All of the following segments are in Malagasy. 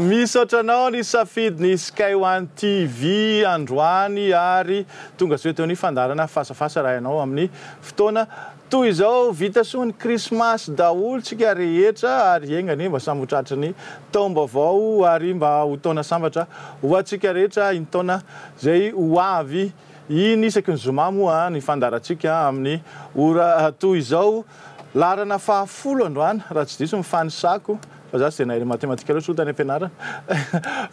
Misaotranao ny safidiny Sky One TV androany ary tonga zao teo ny fandarana fasafasa raha ianao amin'ny fotoana toy izao vita soa ny Krismasy daholo tsika rehetra ary engany mba sambotratra ny taom-baovao ary mba ho taona sambatra ho antsika rehetra ny taona zay ho avy iny isaky ny zoma moa ny fandarantsika amin'ny ora toy izao larana fahafolo androany raha tsy diso mifanisako fa za sy nahiry matematika loatra tany ampianarana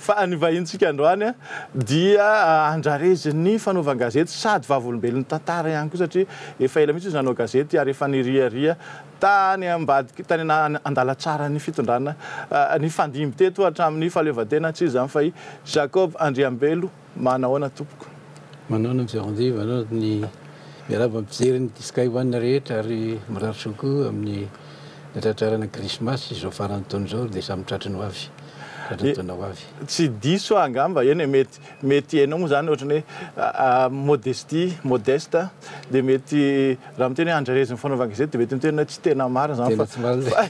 fa ny vahintsika androany dia andrareziny fanaovan-gazety sady vavolombelon'ny tantara ihany koa satria efa ela mihitsy izy nanao gazety ary efa niriaria tany ambadiky tany andalatsara ny fitondrana ny fandimby teto hatramin'ny fahaleovantena tsy izany fa i Jacob Andriambelo manahoana tompoko manao miserondiva manao ny miaraba mijery ny Sky One rehetra ary miraritra koa amin'ny tratrarana Krismasy izao farany taona izao dia samy tratrany ho avy tratrataona ho avy tsy diso angamba eny mety hainao moa zany ohatrany hoe modeste dia mety raha miteny hoe andrareziny fanaovan-gazety dia mety miteny hoe tsy tena marina zany fa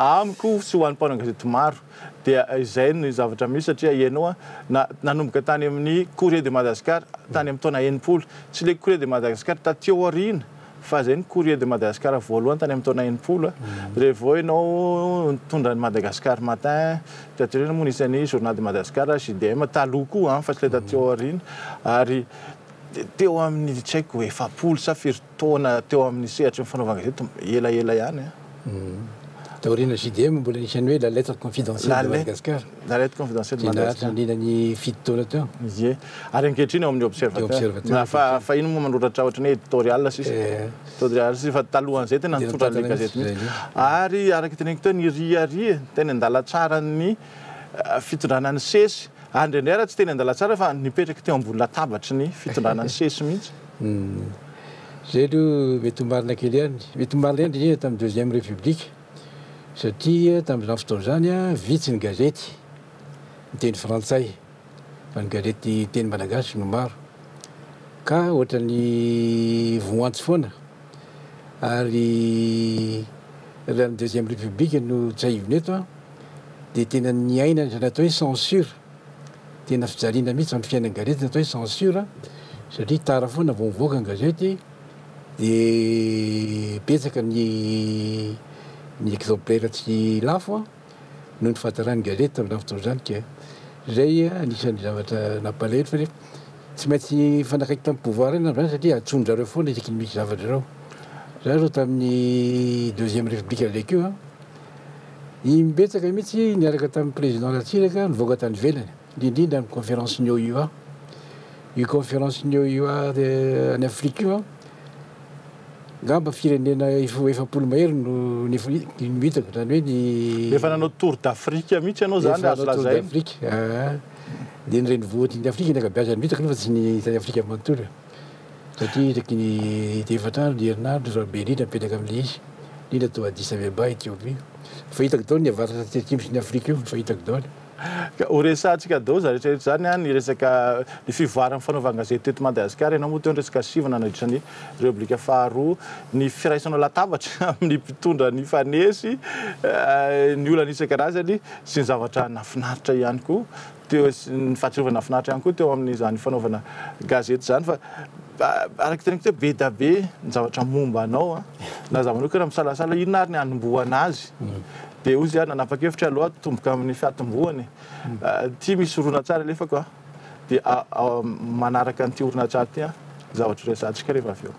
amiko sy ho an'ny mpanao-gazety maro dia izay ny zavatra misy satria ianao nanomboka tany amin'ny Courrier de Madagascar tany amin'ny taona 80 tsy le Courrier de Madagascar taty aoriana fa zay ny Courrier de Madagascar voalohany tany amin'ny taona 80 rehefa ianao nitondra ny Madagascar matin taty aoriana moa nisy journal de Madagascar JDM taloha koa fa tsy le taty aoriana ary teo amin'ny tsy haiko efapolo sa firy taona teo amin'ny sehatra ny fanaovan-gazety elaela ihany taoriana JDM mbola nisany hoe la lettre confidentielle de Madagascar la lettre confidentielle de Madagascar ny fito taona teo ie ary ankehitriny eo amin'ny observateur fa ino moa manoratra ohatrany hoe éditorial sisy fa talohan'izay tena nitondra ny gazety mihitsy ary araky teneniko teo ny riaria tena andalatsara ny fitondrana ny sesy andrendray raha tsy teny andalatsara fa nipetraky teo ambony latabatry ny fitondrana ny sesy mihitsy zay aloha mety marina kely ihany mety marina ihany indrindra tamin'ny deuxième république satria tamin'izany fotoana zany vitsy ny gazety miteny frantsay fa ny gazety teny malagasy no maro ka ohatra ny voantsy foana ary raha ny deuxième république no tsaiviny eto dia tena ny aina izay natao hoe censure tena fijaliana mihitsy amin'ny fiainan'ny gazety natao hoe censure satria tara foana vao mivoaka ny gazety dia betsaka ny exemplaire tsy lafo noho ny fahatarany gazety tamin'izany fotoana zany ka zay anisan'ny zavatra nampalahelo fa tsy maintsy fanakaiky tamin'ny pouvoir eny zany satria atsondrareo foana isaky ny misy zavatra reo za zao tamin'ny deuxième république avec eux imbetsaka mihitsy niaraka tamin'ny président Ratsiraka nivoaka tany velany indrindrindra amin'ny conférence ny OUA io conférence ny OUA any Afrique io ngamba firenena efapolo mahery no hitako zany hoe ny efa nanao tour d'Afrique mihitsy ianao zany azo lazay d'Afrique dia ny renivohitr'ny Afrique ny ankabeazany hitako nefa tsy ny tany Afrique manontolo satria isaky ny efatra andro ny herinandro zao be indrindra mipetraka amin'ilay izy indrindra tao Addis Abeba Ethiopie fa hitako dao ny avaratra atsimo ny Afrique io fa hitako dao ho resantsika dao za rehetrarehetra zany ny resaka ny fivoaran'ny fanaovan-gazety teto Madagasikara ianao moa teo ny resaka sivana nandritran'ny république faharoa ny firaisanao latabatra amin'ny mpitondra ny fanesy ny olana isan-karazany sy ny zavatra nafinaritra ihany koa teo ny fahatsirovana nafinaritra ihany koa teo amin'izany fanaovana gazety zany fa araky teniko teo be da be ny zavatra momba anao na zavanao koa raha misalasala inona ary ny anomboana azy dia ozy nanapa-kevitra aloha tomboka amin'ny fiatomboany ty misy oronan-tsara lefako dia manaraka an'ity oronan-tsara ty zavatra resantsika rehefa avy eo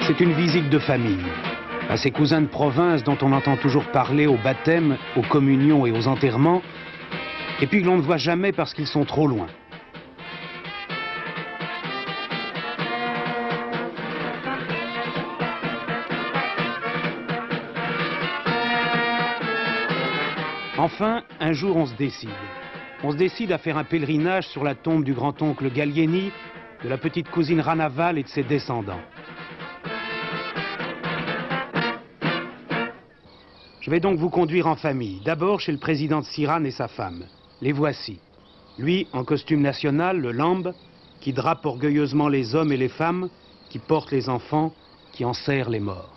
C'est une visite de famille. À ses cousins de province dont on entend toujours parler au baptême, aux communions et aux enterrements, et puis que l'on ne voit jamais parce qu'ils sont trop loin. Enfin, un jour on se décide. On se décide à faire un pèlerinage sur la tombe du grand-oncle Gallieni, de la petite cousine Ranaval et de ses descendants. Je vais donc vous conduire en famille. D'abord chez le président de Siran et sa femme. Les voici. Lui, en costume national, le lambe, qui drape orgueilleusement les hommes et les femmes, qui porte les enfants, qui enserre les morts.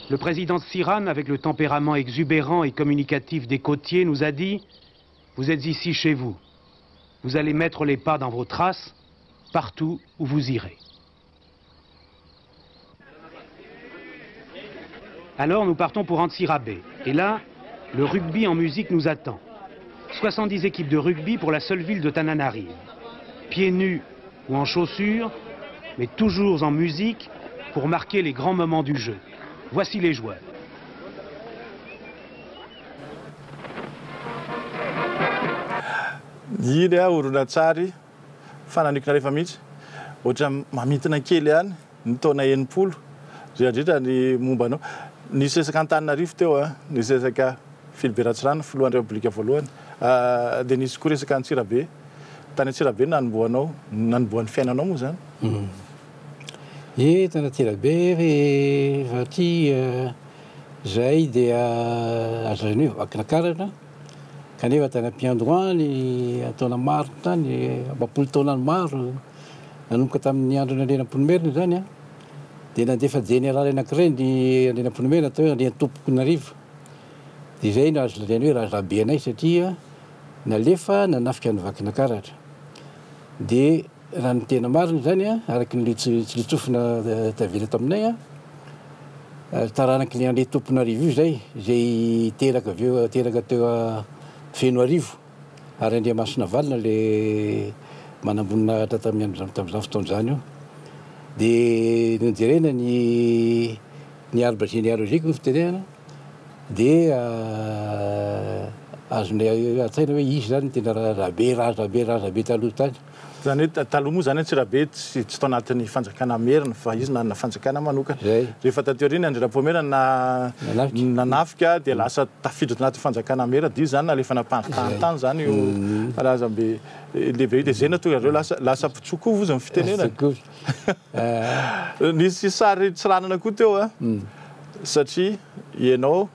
Le président de Siran, avec le tempérament exubérant et communicatif des côtiers, nous a dit « Vous êtes ici chez vous. Vous allez mettre les pas dans vos traces, partout où vous irez. » Alors nous partons pour Antsirabe. Et là, le rugby en musique nous attend. 70 équipes de rugby pour la seule ville de Tananarive. Pieds nus ou en chaussures, mais toujours en musique pour marquer les grands moments du jeu. Voici les joueurs. Iry a horonan-tsary fananokona rehefa mihitsy ohatra mamitana kely ihany ny taona 80 indrindra ny mombanao nisesaka Antananarivo teo nisesaka Philibert Ratsirano filohan'ny Repoblika voalohany dia nisy koa resaka Antsirabe tany Antsirabe nanomboan'ny fiainanao moa zany tany Antsirabe satria zay dia azony hoe vakinankarana kanefa tany ampiandroany taona maro tany apapolo taonany maro nanomboka tamin'ny andro Andrianampoinimerina zany dia nandefa général anankiray ny Andrianampoinimerina atao hoe Andriantompokonarivo dia zay no azo lazaina hoe razabe anay satria nalefa nanafika ny vakinankaratra dia raha ny tena marina zany araky ny tsilitsofina tavela taminay taranaky ny Andriantomponarivo io zay teraka teo feno arivo ary Andriamasina valina le manambonina tamin'izao fotoana io dia nojerena ny arbre généalogique fitenena dia azonay atsaina hoe izy zany tena razabe taloha tany zany hoe taloha moa zany Antsirabe tsy tao anatin'ny fanjakana merina fa izy na fanjakana manokana rehefa tateo riny Andrianampoinimerina nanafika dia lasa tafiditra anaty fanjakana merina dia zany nalefa nampandritany tany zany io razambe lehibe dia zay natonga reo lasa mpitsokovo izy amin'ny fitenenany nisy sary tsiranana koa teo satria ianao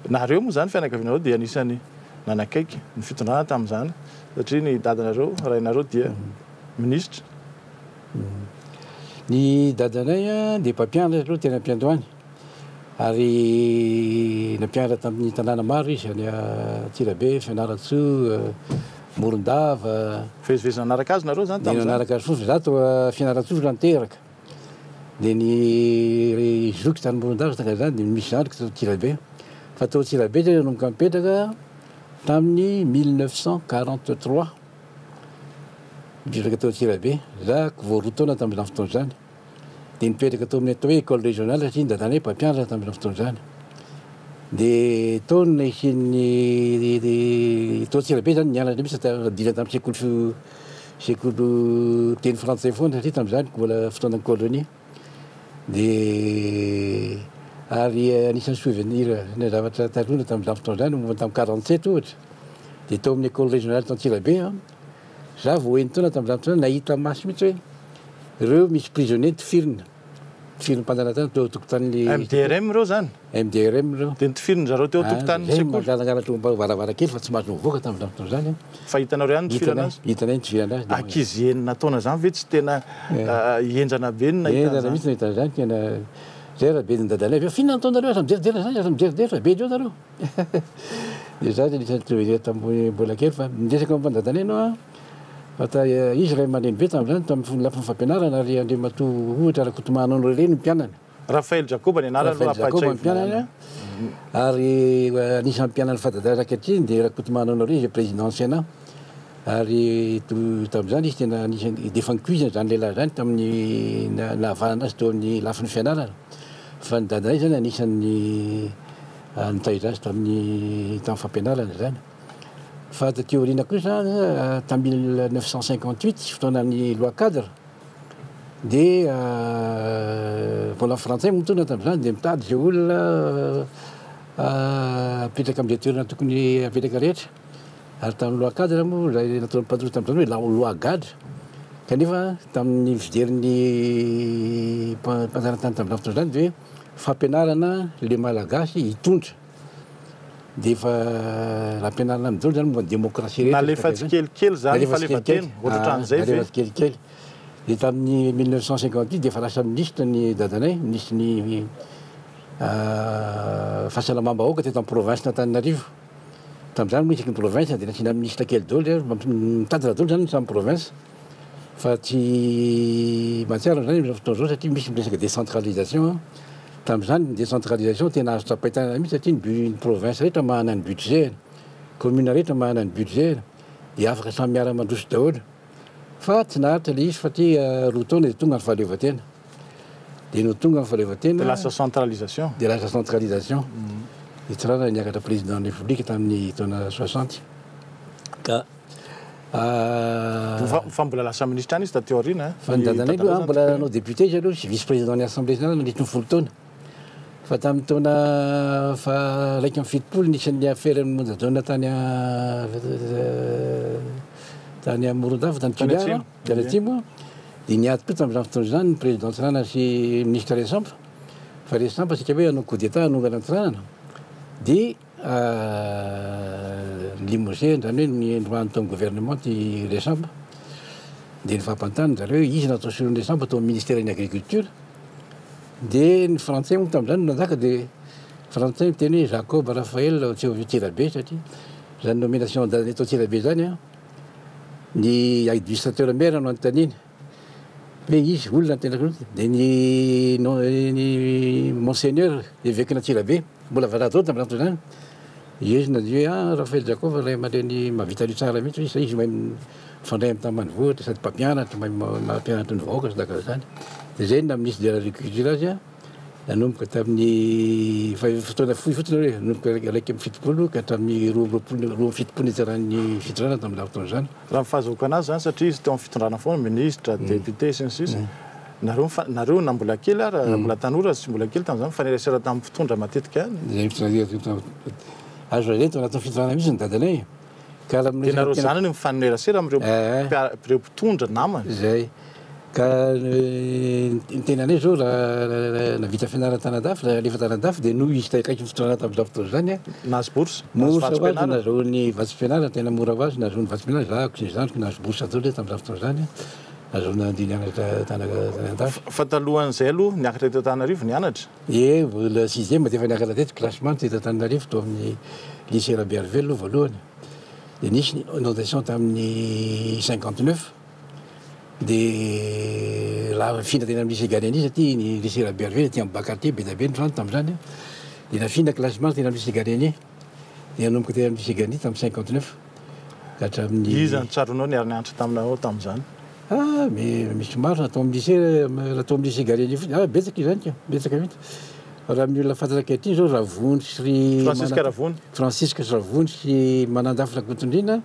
nareo moa zany fianakavianareo dia anisany nanakaiky ny fitondrana tamin'izany satria ny dadanareo rainareo dia ministra ny dadanay dia mpampianatra aloha tena ampiandohany ary nampianatra tamin'ny tanàna maro izy any Antsirabe Fianaratsoa Morondava fezivezina anaraka azy nareo zany nanaraka azy fotsy zato Fianaratsoa nanteraka dia ny zoky tany Morondava taka zany dia misy zany tao Antsirabe fa tao Antsirabe zay nanomboka mipetraka tamin'ny 1943 mipetraka tao Antsirabe zako vao roa taona tamin'izany fotoana zany dia nipetraka tao amin'ny atao hoe école régionale satria ny dadanay mpampianatra tamin'izany fotoana zany dia taona isin'ny tao Antsirabe zany nianatra mihitsy dila tamin'ny sekoly teny frantsay foana satria tamin'izany mbola fotoanany colonie dia ary anisan'ny souvenir ny zavatra talona tamin'izany fotoana zany momba tamin'ny 47 ohatra dia tao amin'ny école régionale tao Antsirabe za vao enina taona tamin'izany fotoana nahita maso mihitsy hoe ireo misy prisonnier tifirina mpandanatany teo tokotanin'ny MDRM reo zany MDRM reo dia nitifirina zareo teo tokotanin'ny sekoly mangalangalatra varavarankely fa tsy mahazo mivoaka tamin'izany fotoana zany fa hitanao ihany nitifirana azy hitanay nitifirana azy ankizy enina taona zany ve tsy tena hienjana be ny enjana mihitsy nahitana zany tena zay raha be ny dadanay fihinana taonareo aza mijeridera zany aza mijeridera be reo nareo dia zany anisan'ny souvenir tamin'ny mbola kely fa mindresaka momba ny dadanay anao fa izy ray aman'reny be tamin'izany tamin'ny lafiny fampianarana ary Andriamatoa ohatra Rakotomana Honoré ny mpianany Raphaël Jacob ny anarany Jacob mpianany ary anisan'ny mpianany fadadara ankehitriny dia Rakotomana Honoré zay président Sénat ary tamin'izany izy tena anisan'ny defa nicuisine zany lehilahy zany tamin'ny nahavanana azy teo amin'ny lafiny fianarana fa ny dadanay zany anisan'ny nitaiza azy tamin'ny fampianarana zany fa taty aoriana kosa tamin'ny 1958 fotoanan'ny loi cadre dia vola frantsay mitondra tamin'izany dia mitady zay olona apetraka amin'izay toerana tokony apetraka rehetra ary tamin'ny loi cadre moa zay nataon'ny patrouille tamin'izany hoe loi gadre kanefa tamin'ny fiderin'ny mpanjanatany tamin'ny fotoana zany de hoe fampianarana le malagasy hitondra de efa rampianarana am'izao zany momba ny démocratie nalefatsy kelikely zany falefateny ohatran'izay ve kelikely de tamin'ny 1958 de efa lasa ministre ny dadanay ministre ny fahasalamam-bahoaka teto amin'ny province n'Antananarivo tamin'izany moa isaky ny province de nasiana ministre kely daholo mitantana daholo zany samy province fa tsy mahatsiaro zany am'izao fotoana zao satria misy miresaka décentralisation tamin'izany ny décentralisation tena azo tsapaitana mihitsy satria ny province rehetra manana ny budget commune rehetra manana ny budget de afaka samy miara-mandroso daholo fa tsy naharitra le izy satria roa taona de tonga ny fahaleovan-tena de no tonga ny fahaleovan-tena de lasa centralisation de tsy rana niakatra président de la république tamin'ny taona 60 ka fa mbola lasa ministre any izy tateo aorina fa ny dadanay aloha mbola nanao député izy aloha sy vice président ny assemblée générale nandritry ny folo taona fa tamin'ny taona fa raiky amin'ny fitopolo nisan'ny affaire monjadona tany Morondava tany Toliara tany Atsimo de niady koa tamin'izany fotoana zany ny président Tsiranana sy ministre Resampa fa Resampa sika hoe hanao coup d'état hanongana ny Tsiranana de limogé zany hoe niandroany tamin'ny gouvernement ty Resampa de nifampantany zareo izy natao solon'ny Resampa tao ministère ny agriculture de ny français moa tamin'izany no nanjaka de français miteny hoe Jacob Raphaël Tsirabe satria zany nomination dadanay tao Tsirabe zany a ny administrateur maire no antaniny hoe izy olona tena de ny monseigneur évêque na Tsirabe mbola valado tamin'izany fotoana zany izy nadio hoe Raphaël Jacob ray aman-dreny mahavita aloha tsara mihitsy izy izy mahay mifandray amin'ny tambanivohitra sady mpampianatra mahay mampianatra ny vahoaka sy daka zany de zay na ministre de l'agriculture azy a nanomboka tamin'ny fotoana fohy fotsiny hoe nanomboka raiky amin'ny fitopolo ka hatramin'ny roa amin'ny fitopolo nitsaran'ny fitondrana tamin'izany fotoana zany raha mifahazoako anazy zany satria izy teo amin'ny fitondrana foana ministre député sy ny sisa nareo na mbola kely ary mbola tanora sy mbola kely tamin'izany mifanerasera tamin'ny mpitondra matetika any azo zay tao anatin'ny fitondrana mihitsy ny dadanay ka de nareo zany ny mifanerasera am'ireo mpitondra namany zay ka ny tenanay zao raha navita fianarana Tanadafy alefa Tanadafy de noho izy kaikaiky ny fitondrana tamin'izao fotoana zany a nahazo bourse mosa hoazy nazahoany vatsim-pianarana tena mora hoazy nazahoany vatsim-pianarana zahako sy zandriko nahazo bourse daholo tamin'izao fotoana zany nazahoana andinianatra Tanadafy fa talohan'izay aloha niakatra eto Antananarivo nianatra vola 6e de efa niakatra teto classement teto Antananarivo tao amin'ny lycée Rabearvel aloha voalohany de nisy inondation tamin'ny 59 de raha fina tena amin'ny lycée Galiani satria ny lycée Rabearvel ty amin'ny Bacartier be da be ny rano tamin'izany de nafina classement tena amin'ny lycée Galiani de nanomboka tena amin'ny lycée Galiani tamin'ny 59 ka hatramin'ny izy ny tsaronao niara-nianatra taminao tamin'izany misy maro natao amin'ny lycée Galiani fotsiny betsaka izany ka betsaka mihitsy raha amin'ny olona fantatra ankehitriny zao Ravony sy Francisque Ravony sy Manandafy Rakotondrina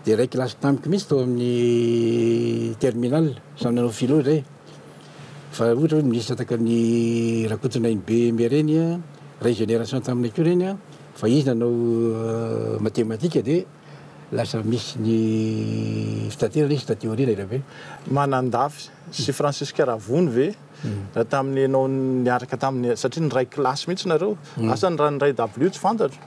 de raiky lasa tamiko mihitsy tao amin'ny terminal samy nanao philo zay fa ohatra hoe ministre taka ny Rakotonainy be me reny a ray génération taminay keo reny a fa izy nanao mathématique de lasa misy ny fitaterana izy tateoria rabe Manandafy sy Francisque Ravony ve raha tamin'ny anao niaraka tamin'ny satria ny ray classe mihitsy nareo asa ny raha ny ray W tsy fantatro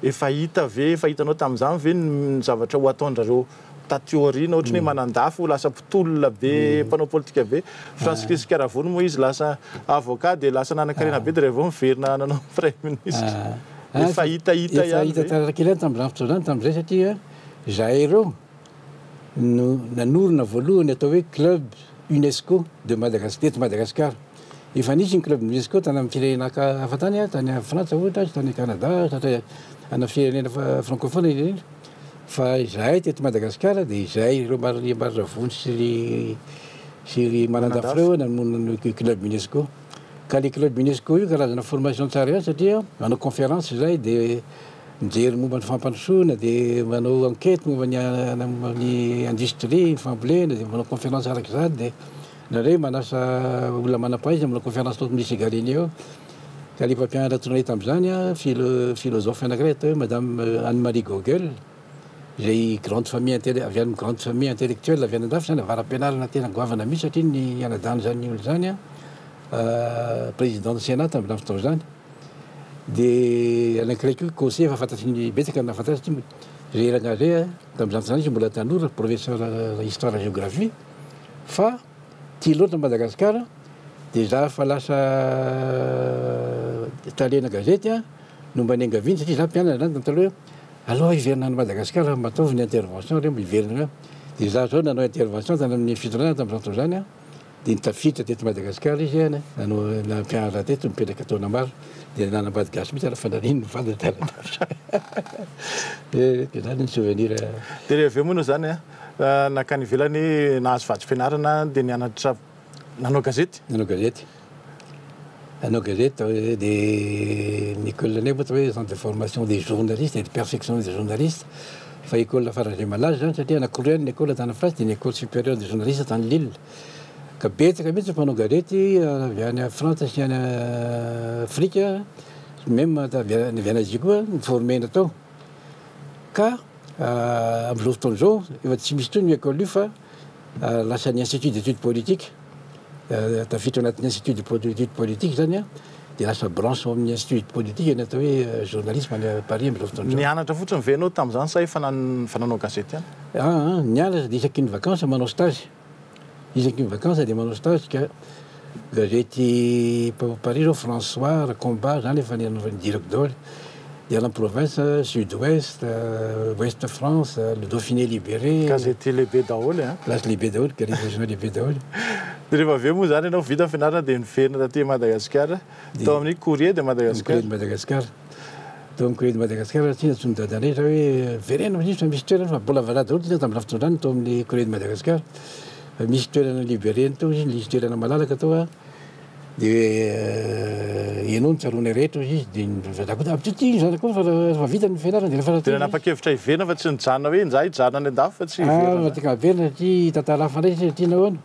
efa hitanao tamin'izany ve ny zavatra ho ataondrareo tateoriana ohatrany hoe Manandafy ho lasa mpitolona be mpanao politika be Francisque Ravony moa izy lasa avocat de lasa nanan-karena be de rehefa miverina nanao premier ministre efa hita ihany tarakely any tamin'izany fotoana zany tamin'izay satria zahay reo no nanorona voalohany atao hoe club UNESCO de Madagascar efa nisy ny club UNESCO tany amin'ny firenena hafa tany a tany Frantsa ohatra tany Canada ana firenena francophone ireny fa zahay teto Madagascar de zahay ireo maro Ravony sy Manandafy reo namonana club UNESCO ka le club UNESCO io karazana formation tsara ihany satria manao conférence zay de mijery momba ny fampandrosoana de manao enquête momba ny industrie ny fambolena de manao conférence araka zany de nareo manasa olona manam-pahaiza manao conférence tao amin'ny lycée Galiani eo ka le mpampianatra tonay tamin'izany a philosophe anankiray atao hoe madame Anne-Marie Gogel zay grande famille avy amin'ny grande famille intellectuelle avy anandafy zany avaram-pianarana tena goavana misy satria ny anadany zany olo zany a président sénat tamina fotoana zany dia anankiraiky conseil efa fantatry ny betsaka nafantatry satria rerana zay a tam'izany fotoana izy mbola tanora professeur histoire géographie fa tia loatra Madagasikara dia za fa lasa talena gazety a no mba niangaviny satria za mpianana zany taloha aloha hiverina any Madagasikara mataovy ny intervention reo hiverina dia za zao nanao intervention tany amin'ny fitondrana tamin'izany fotoana zany a dia nitafiditra teto Madagasikara izy any nanao nampianatra teto mipetraka taona maro dia nanambady gasy mihitsy ala fandaniny ny vadiny tala dia zany ny souvenir dia rehefa avy moa zany a nakany ivelany nahazo vady-fianarana dia nianatra nanao gazety Anao gazette des l'école de centre de formation des journalistes et de perfection des journalistes. Fa école faran'izay malaza zany satria anankiroa ny école tany France dia ny école supérieure des journalistes tany Lille. Ka betsaka mihitsy mpanao gazety avy any France sy any Afrika, même avy any Asie koa niformena tao. Ka amin'izao fotoana zao efa tsy misy toy ny école io fa lasa ny institut d'études politiques. Tafiditra anatin'ny institut d'études politiques zany a dia lasa branche amin'ny institut politique ny atao hoe journalisme any Paris amin'izao fotoana zao. Nianatra fotsiny ve anao tamin'izany sa efa nanao gazety any? Nianatra dia isaky ny vacances manao stage. Isaky ny vacances dia manao stage ka gazety Paris zao François Combat zany efa nianaovany direct daholo. Dia any province sud-ouest, ouest France, le Dauphiné libéré. Gazety lehibe daholo a. Place lehibe daholo, gazety régional lehibe daholo. Dia rehefa avy eo moa zany ianao vita fianarana dia niverina taty Madagasikara tao amin'ny Courrier de Madagascar. Courrier de Madagascar. Tao amin'ny Courrier de Madagascar tsy natsony dadanay zao hoe verena fa misy toerana fa mbola vazaha daholo tamin'ny fotoana zany tao amin'ny Courrier de Madagascar. Fa misy toerana libéré tao izy, misy toerana malalaka tao a. Dia ianao ny tsaroana rehetra izy dia vazako ty zany koa fa vita ny fianarana dia lafa tena napakevitra hiverina fa tsy nijanona hoe nza hijanona any andafy fa tsy hiverina. Tena hiverina satria tantara hafa indray satria nahoana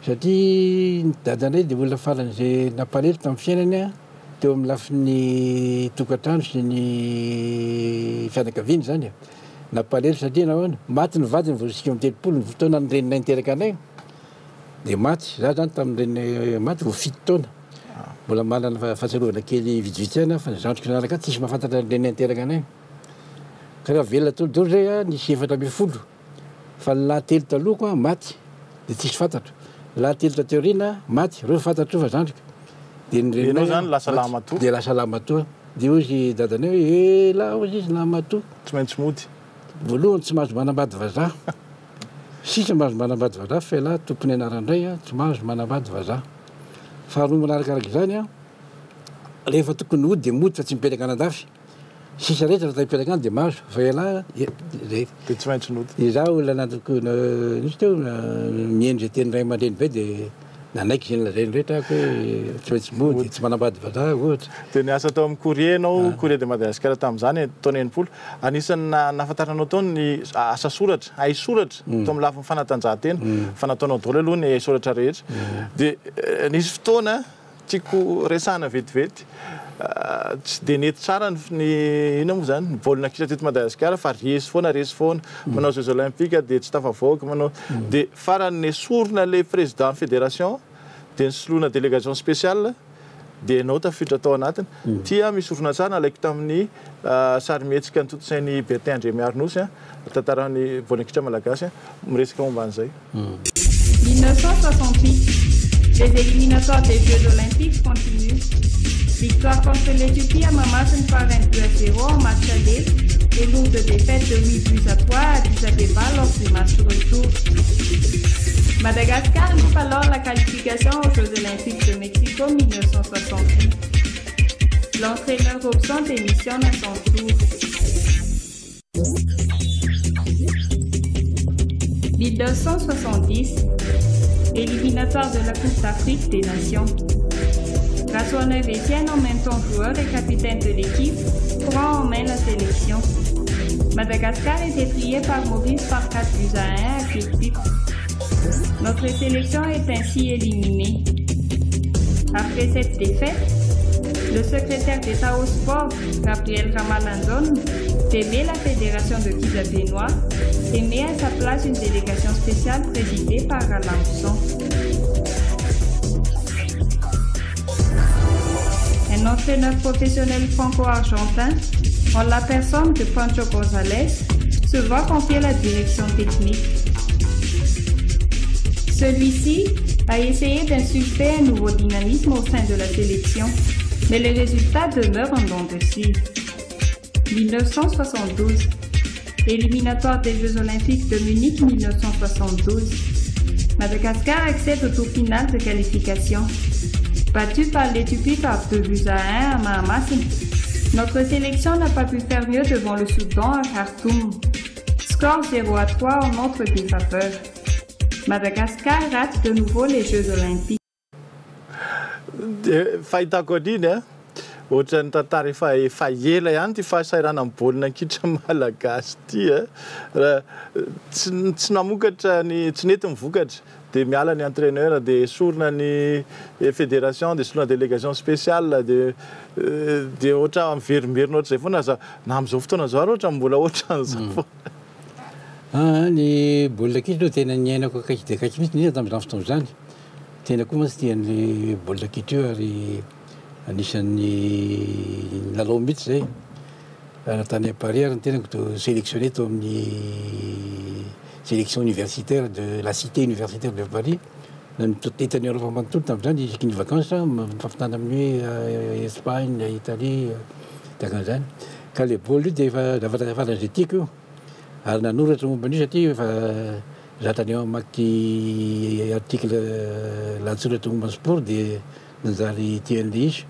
satria ny dadanay dia olona faran'izay nampalahelo tamin'ny fiainany a teo amin'ny lafin'ny tokantrano sy ny fianakaviany zany nampalahelo satria nahoana maty ny vadiny vao sika amin'ny telopolo ny fotoana ny reninay niteraka anay dia maty za zany tamin'ireny maty vao fito taona mbola manana fahasarovana kely vitsivitsy ana fa zandriko zanaka tsisy mahafantatra ny reninay niteraka anay ka raha velona tolotolo zay a nisy 4 fa lahatelo talohako a maty dia tsisy fantatra lahatelo tateorina maty reo fantatra fa zandriko dia ny reninay zany lasa lamatoa dia lasa lamatoa dia ozy dadanay hoe la ozy izy lamatoa tsy maintsy mody voalohany tsy mahazo manambady vazaha sisa mahazo manambady vazaha fa la tompony anarandray a tsy mahazo manambady vazaha faharoa manarakaraka izany a rehefa tokony mody dia mody fa tsy mipetraka anandafy sisa rehetra raha mipetraka any dia mahazo fa ela zay dia tsy maintsy nody dia za olona nanatoko nisy teo mihaino zay teny ray aman-dreny be dia nanaiky izay nylazay ny rehetra ako hoe tsy maintsy mody tsy manambady vazaha ohatra. Dia niasa tao amin'ny Courrier anao Courrier de Madagascar tamin'izany taona 90 anisan'ny nahafantaranao tao ny asa soratra hay soratra tao amin'ny lafin'ny fanatanjahantena fa nataonao daholo aloha ny hay soratra rehetra dia nisy fotoana tiako resahana vetivety tsy dia nety tsara ny ina moa zany ny baolina kitra teto Madagasikara fa resy foana manao jeux olympiques dia tsy tafavoaka manao dia farany nesorina le président fédération dia nisoloana délégation spéciale dia anao tafiditra tao anatiny tia misy oronan-tsary nalaiko tamin'ny sarimihetsika ny totosain'ny Bertin Andremiarnosy tantaran'ny baolina kitra malagasy miresaka momba an'izay. 1968, les éliminatoires des Jeux olympiques continuent. Victoire contre l'Éthiopie à Mamassen par 1-2-0 en match aller et lourde défaite de 8-3 à Addis Abeba lors du match retour. Madagascar loupe alors la qualification aux Jeux olympiques de Mexico 1968. L'entraîneur Robson démissionne à son tour. 1970, éliminatoire de la Coupe d'Afrique des Nations. Rassonev Etienne, en même temps joueur et capitaine de l'équipe, prend en main la sélection. Madagascar est étrié par Maurice par 4-1 à Kirkuk. Notre sélection est ainsi éliminée. Après cette défaite, le secrétaire d'État au sport, Gabriel Ramalandon, démet la Fédération de Kizabénois et met à sa place une délégation spéciale présidée par Alain Mousson. Un entraîneur professionnel franco-argentin, en la personne de Pancho González, se voit confier la direction technique. Celui-ci a essayé d'insuffler un nouveau dynamisme au sein de la sélection, mais les résultats demeurent en dents de scie. 1972, éliminatoire des Jeux Olympiques de Munich 1972. Madagascar accède au tour final de qualification. Battu par l'Éthiopie par 2-1 à Mahamassi, notre sélection n'a pas pu faire mieux devant le Soudan à Khartoum. Score 0-3 en notre défaveur. Madagascar rate de nouveau les Jeux Olympiques. Ohatrany tantara efa ela ihany ty fahasairana amin'ny baolina kitra malagasy ty raha tsy namokatra tsy nety mivokatra dia miala ny entraîneur dia esorina ny fédération dia esorina délégation spéciale dia ohatra miverimberina ohatra izay foana na amin'izao fotoana zao ary ohatra mbola ohatran'izao foana. Ny baolina kitra aloha tena niainako akaiky dia akaiky mihitsy nina tamin'izany fotoana izany. Tena koa mantsy tian'ny baolina kitra io ary anisan'ny lalao mihitsy zay tany à Paris ary tena sélectionné tao amin'ny sélection universitaire de la cité universitaire de Paris tetany Europa manontolo tamin'izany isaky ny vacances mifampitana amin'ny hoe Espagne, Italie diakan'izany ka le baolina io dia efa faran'izay tiako io ary nanoratra momba an'io satria efa za tany mamaky article lahatsoratra momba ny sport dia nanjary tian'le izy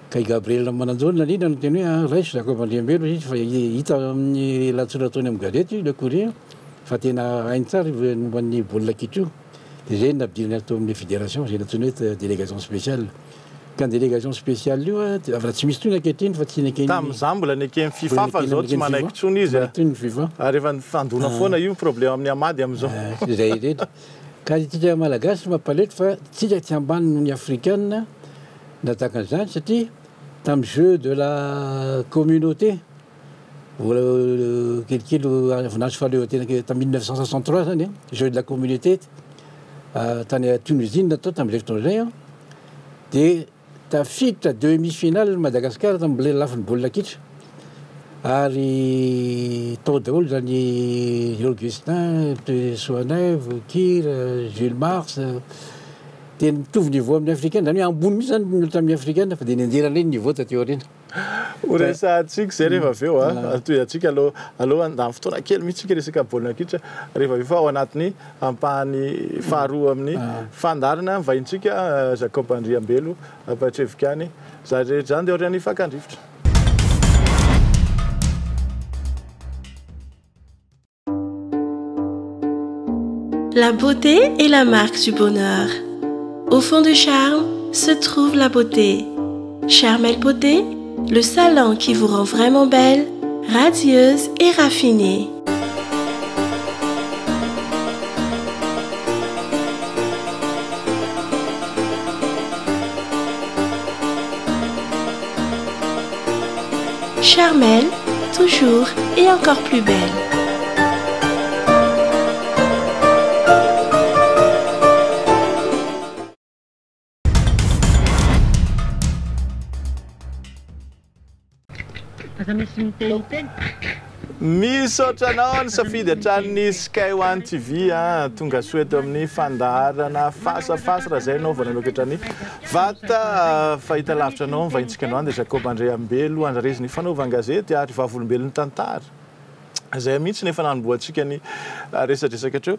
ka Gabriel Mananjona lina no teny hoe raiso Jacob Andriambelo izy fa hita amin'ny lahatsoratra tony amin'ny gazety le Courrier fa tena hainy tsara momba ny baolina kitra io dia zay napidirana atao amin'ny fédération zay natony hoe délégation spéciale ka ny délégation spéciale io avy tsy misy tony ankehitriny fa tsy nekeny tamin'izany mbola nekeny FIFA fa zao tsy manaiky tsony izy ny FIFA ary efa fandona foana io problème amin'ny amady amin'izao zay rehetra ka itsika malagasy mampalety fa tsika tsy ambany noho ny africaine nataka an'izany satria tamin'ny jeu de la communauté vola kelikely voninahitry fahaleo tena tamin'ny 1963 zany jeu de la communauté tany Tunisie natao tamin'izay fotoana zay dia tafiditra demi-finale Madagascar tamin'ny lafin'ny baolina kitra ary tao daholo zany Augustin, Soanev, Kir, Jules Mars dia mitovy niveau amin'ny africaine zany hoe ambony mihitsy zany tamin'ny africaine fa dia nenjera le niveau taty aoriana horesantsika zay rehefa avy eo atoy atsika aloha andamy fotoana kely mihitsy tsika resaka baolina kitra rehefa avy fa ao anatiny ampahany faharoa amin'ny fandarana vahintsika Jacob Andriambelo apatrevika any za rehetra zany dia orian'ny fakandrifotra. La beauté est la marque du bonheur. Au fond du charme se trouve la beauté. Charmel Beauté, le salon qui vous rend vraiment belle, radieuse et raffinée. Charmel, toujours et encore plus belle. Misaotra anao ny safidy hatranin'ny Sky One TV tonga soeto amin'ny fandaharana fasafasa raha zay anao vao nanokatra ny vata fahita lavitra anao vahintsika androany dia Jacob Andriambelo andrareziny fanaovana gazety ary vavolombelon'ny tantara zay mihitsy nefa nanomboantsika ny resadresaka hatreo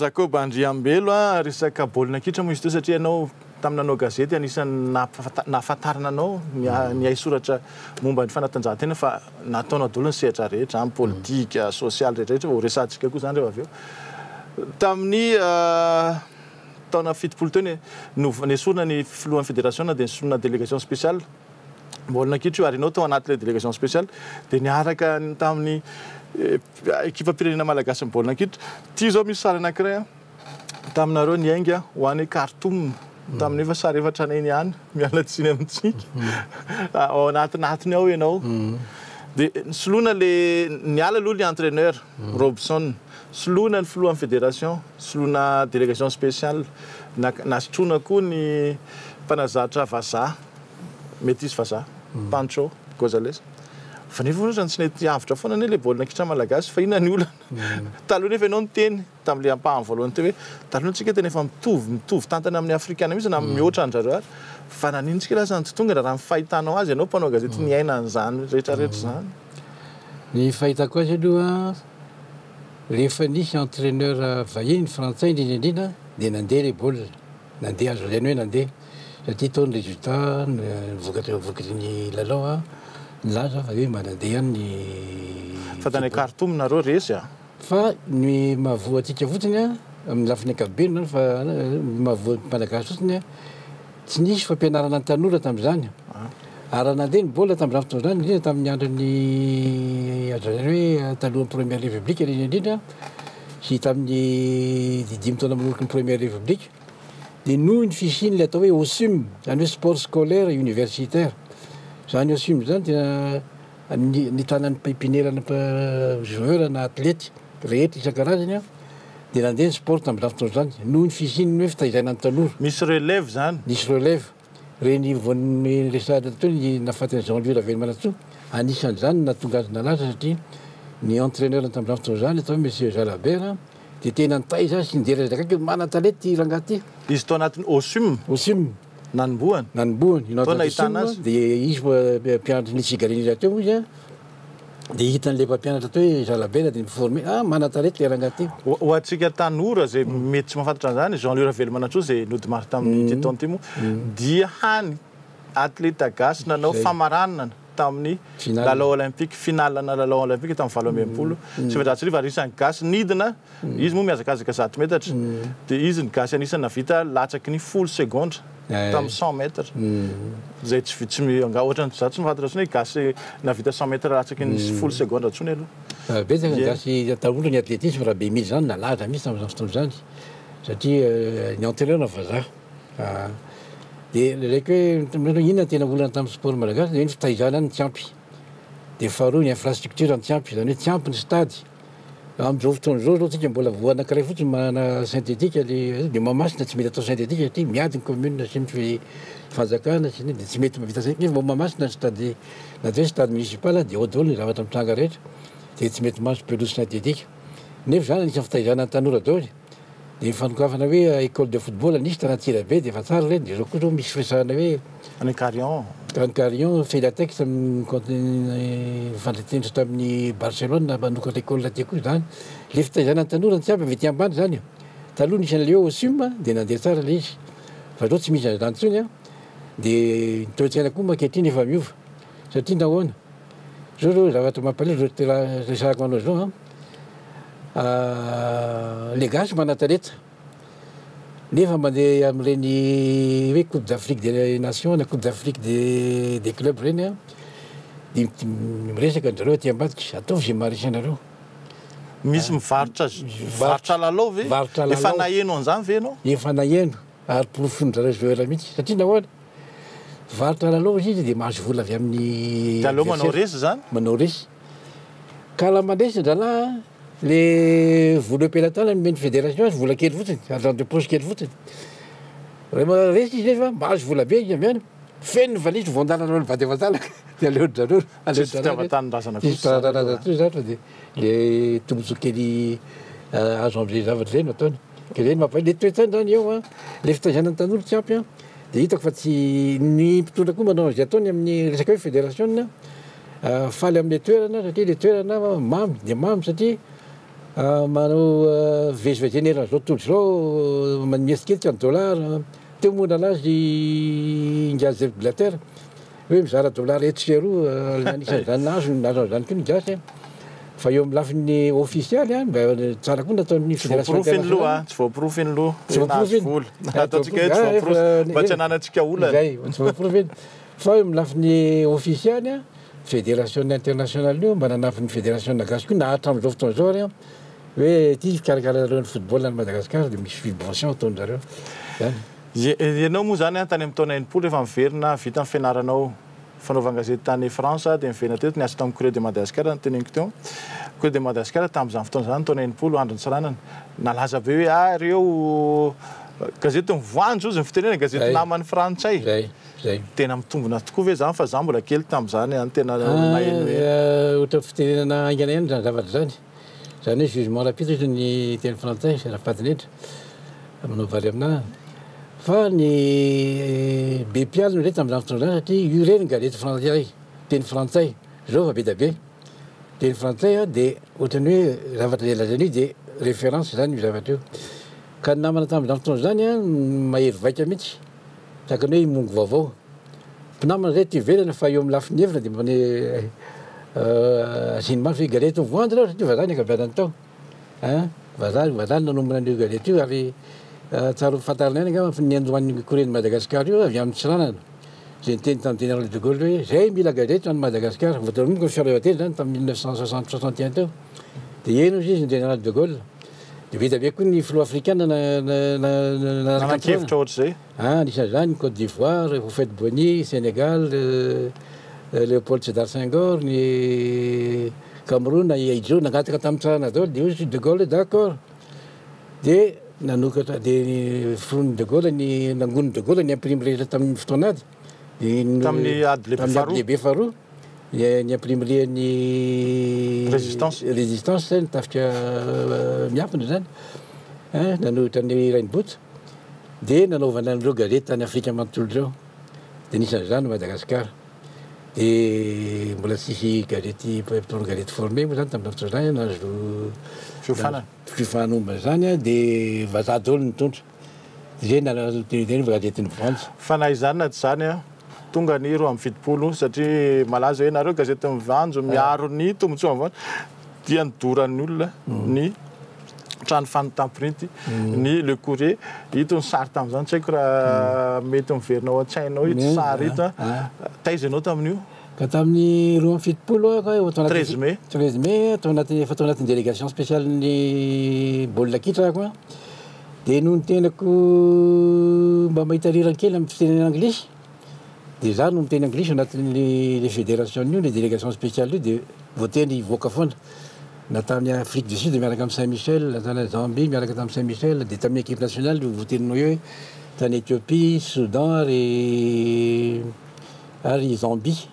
Jacob Andriambelo resaka baolina kitra moa izy teo satria anao taminanao gazety anisany nahafantarana anao nihay soratra momba ny fanatanjahantena fa nataonao daholo ny sehatra rehetra amin'ny politika sosialy rehetrarehetra vao resantsika koa zany rehefa avy eo tamin'ny taona fitopolo teo nesorina ny filohan'ny fédération dia nesorina délégation spéciale baolina kitra io ary anao tao anatin'ilay délégation spéciale dia niaraka tamin'ny équipe pirenena malagasy ny baolina kitra ty zao misy sary anankiray taminareo niainga ho any Khartoum tamin'ny efa sary efatra anainy ihany miala tsiny amintsika ao anatinatiny ao ianao dia soloana le niala aloha le entraîneur Robson soloana ny filohan'ny fédération soloana délégation spéciale nasitrona koa ny mpanazatra vazaha mety izy vazaha Pancho Gonzalez fa nefa ozy tsy nety avitra foana ne le baolina kitra malagasy fa inona ny olana taloha nefa ianao niteny tam'le ampahany voalohany teo hoe taloha antsika tena efa mitovy tantana amin'ny afrikana mihitsy na mihoatra ny zareo ary fa nanintsika lasa ny tonga raha mifahitanao azy ianao mpanao gazety ny aina an'izany rehetrarehetra zany ny fahitako azy aloha rehefa nisy entraîneur vahiny frantsay indrindra dia nandeha le baolina nandeha azo lainy hoe nandeha satria tao ny résultat vokatry ny lalao nilaza fa hoe manandeha any ny fa tany Khartoum nareo resy fa ny mahavoa atsika fotsiny amin'ny lafiny ankapobeny fa mahavoa mpanagazy fotsiny tsy nisy fampianarana ny tanora tamin'izany ary nandeha ny baolina tamin'izany fotoana izany indrindra tamin'ny andron'ny azo zany hoe talohan'ny première république indrindra sy tamin'ny dimy taona manoloky ny première république dia noho ny fisiny le atao hoe OSUM zany hoe sport scolaire universitaire zany OSUM zany tena ny tanan'ny pimpinerana joueur na athlète rehetra isan-karazany dia nandeha ny sport tamin'izany fotoana izany noho ny fisiny hoe fitaizana ny tanora misy relève zany nisy relève reny voan'ny resahatra tao ny nafatiny Jean-Louis Ravenomanantsoa anisan'izany natonga azy nalaza satria ny entraîneur tamin'izany fotoana izany atao hoe monsieur Jalabert dia tena nitaiza sy nidera zakaiky manan-talety rangahy ty izy tao anatin'ny OSUM nanombohany inaotana OSUM dia izy mpianatry ny sigalinira teo izy dia hitan'le mpampianatra tao hoe Jalabert dia miforme manan-talety le rangahy ty ho atsika tanora zay mety tsy mahafantatra an'izany Jean-Louis Ravenomanantsoa zay nodimary tamin'ny taona ty moa dia hany athlète gasy nanao famaranana tamin'ny lalao olympique finalena lalao olympique tamin'ny 20 7 arisan'ny gasy nidina izy moa miazakazaka 100 metatra dia izy ny gasy anisany navita latsaky ny 10 seconde tamin'ny 100 mètres zay tsy ohatra tsy mahafantatra atsony hoe gasy navita 100 mètres latsaky ny 10 seconde atsony aloha betsaka gasy ataolo ny athlétisme raha be mily zany nalaza mihitsy tamin'izany fotoana zany satria ny entraîneur na vazaha dia raiky hoe inona tena olana tamin'ny sport malagasy dia ny fitaizana ny tiampy dia faharoa ny infrastructure ny tiampy zany hoe tiampy ny stady amin'izao fotoana zao zao tsika mbola voa anankiray fotsiny manana synthétique dia mahamasina tsy mety atao synthétique satria miady ny commune sy ny fanjakana sy dia tsy mety mavita zay nefa mahamasina ny stade na dia hoe stade municipal dia ao daholo ny zavatra mitranga rehetra dia tsy mety mahazo pelouse synthétique nefa zany anisany fitaizana ny tanora daholo dia fanokafana hoe école de football nisy tanaty-Irabe dia efa tsara reny dia zao koa zao misy firesahana hoe any Carillon Felatec fandretendry tamin'ny Barcelone manoka l'école ty koa zany le fitaizana ny tanora tsy aby avy ambany zany taloha nisan'le OSUM dia nandeha tsara le izy fa zao tsy misy an'izany intsony dia toe-tsaina koa mankehitriny efa miova satria nahoana zao zao zavatra mampalahelo resahako anao zao le gasy manan-taleta nefa mandeha amin'ireny hoe coupe d'Afrique des nations na coupe d'Afrique des clubs reny dia miresaka anjareo aty ambadika ataovy zay maharisy anareo misy mivarotra lalao ve efa naheno an'izany ve anao efa naheno ary porofon-jareo joueur mihitsy satria nahoana varotra lalao izy dia mahazo vola avy amin'ny lalao manao resy zany manao resy ka la mandresy zalahy le vola pelatana nomeny fédération azy vola kely fotsiny argent de poche kely fotsiny rehefa resy izy nefa mahazo vola be izy amiany feno ny valisy voandalana ny vady avan-jalaka dia aleodry zareo dia le tombontso kely azo am'izay zavatra zay no ataony ke zay mampa le toetrany zany eo le fitaizana ny tanora tsy ampy dia hitako fa tsy ny mpitondra koa manao azy ataony amin'ny resaka hoe fédération faly amin'le toerana satria le toerana mamy dia mamy satria manao vezivezenera zao tontolo zao mihetsiketsika ny dollar teo moana anazy ingazy zerbilatera hoe mizara dollar eto sy aroa anisan'izany nazo an'izany koa ny gasy fa eo amin'ny lafiny officialy mba tsara koa nataon'ny fédération internationale tsy voaporofy ny loha tsy vola ataontsika hoe mba tsy hananantsika olana zay tsy voaporofy fa eo amin'ny lafiny officialy fédération internationale io mba nanafiny fédération gasy koa nahatra amin'izao fotoana zao ary hoe ty fikarakarareo ny football any Madagascar dia misy subvention ataon'zareo zany ianao moa zany tany amin'ny taona 9 rehefa miverina vita amin'ny fianaranao fanaovan-gazety tany France dia mivena teto niasa tamin'ny Courrier de Madagascar ny teneniko teo Courrier de Madagascar tamin'izany fotoana izany taona 90 andro ny tsaranana nalaza be hoe ireo gazety mivoanjo izy ny fitenena gazety namany frantsay tena mitombona tokoa ve zany fa za mbola kely tamin'izany any tena naheno ohatra fitenenana aingana ihany zany zavatra zany hoe jugement rapide ny teny frantsay rahafatinehitra manao vary amina fa ny be mpialina ndray tamin'izany fotoana zany satria io reny gazety frantsay teny frantsay zao fa be da be teny frantsay dia ohatrany hoe zavatra lelazany io dia référence zany io zavatra io ka ny namana tamin'izany fotoana zany mahery vaika mihitsy sakany hoe mongo vaovao mpinamana zay ty velana fa eo amin'ny lafiny efina dia mane asiny mafy hoe gazety mivoanjo reo satria vazany akabeazany tao vazany nanomana an'io gazety io ary tsara fantarina ihany angamba ny andohan'ny Courrier de Madagascar io avy amin'ny tsiranana zay niteny tamin'ny général de Gaulle hoe zay mila gazety any Madagascar voatery ko fiarovateny zany tamin'ny 1960-61 teo dia eno izy ny général de Gaulle dia vita be koa ny filo africaine nanan-kevitra ohatr'izay anisan'izany Côte d'Ivoire Houphouët-Boigny Sénégal Léopold Sédar Senghor ny Cameroun Ahidjo nangataka tamin'ny tsarana daholo dia ozy de Gaulle d'accord dia nanokatra dia fonony de Gaulle nangonony de Gaulle ny imprime rehetra tamin'ny fotoana ady tamin'ny ady lehibe faharoa ny imprimerie ny résistance zany tafika miafina zany nanohitra ny Rainboot dia nanaovana an'ireo gazety tany Afrika manontolo zao dia nisan'izany Madagascar dia mbola tsisy gazety mpitondra gazety formé moa zany tamin'ny fotoana zany nazo fiofanana zany dia vazaha daholo nitondra zay nteniteny gazety mivoanjo fa na izany na tsy zany tonga ny roa amin'ny fitopolo satria malaza hoe nareo gazety mivanjo miaro ny tombotsoa mivanjo dia nidoran'ny olona ny trano fanotam-printy ny Le Courrier hito ny sary tamin'izany tsy haiko raha mety miverinao an-tsainao hito sary hito taiza ianao tamin'io ka tamin'ny roa amin'ny fitopolo 13 mai 13 mai efa tao anatin'ny délégation spéciale ny baolina kitra ako dia no nitenako mba mahita riran-kely amin'ny fitenena anglisy dia za no miteny anglisy anatin'ny le fédération io le délégation spéciale io dia voateny hivoaka foana na tamin'ny Afrique du Sud miaraka amin'ny Saint-Michel tany Zambie miaraka tamin'ny Saint-Michel dia tamin'ny équipe nationale voateninao eo hoe tany Éthiopie Soudan ary Zambie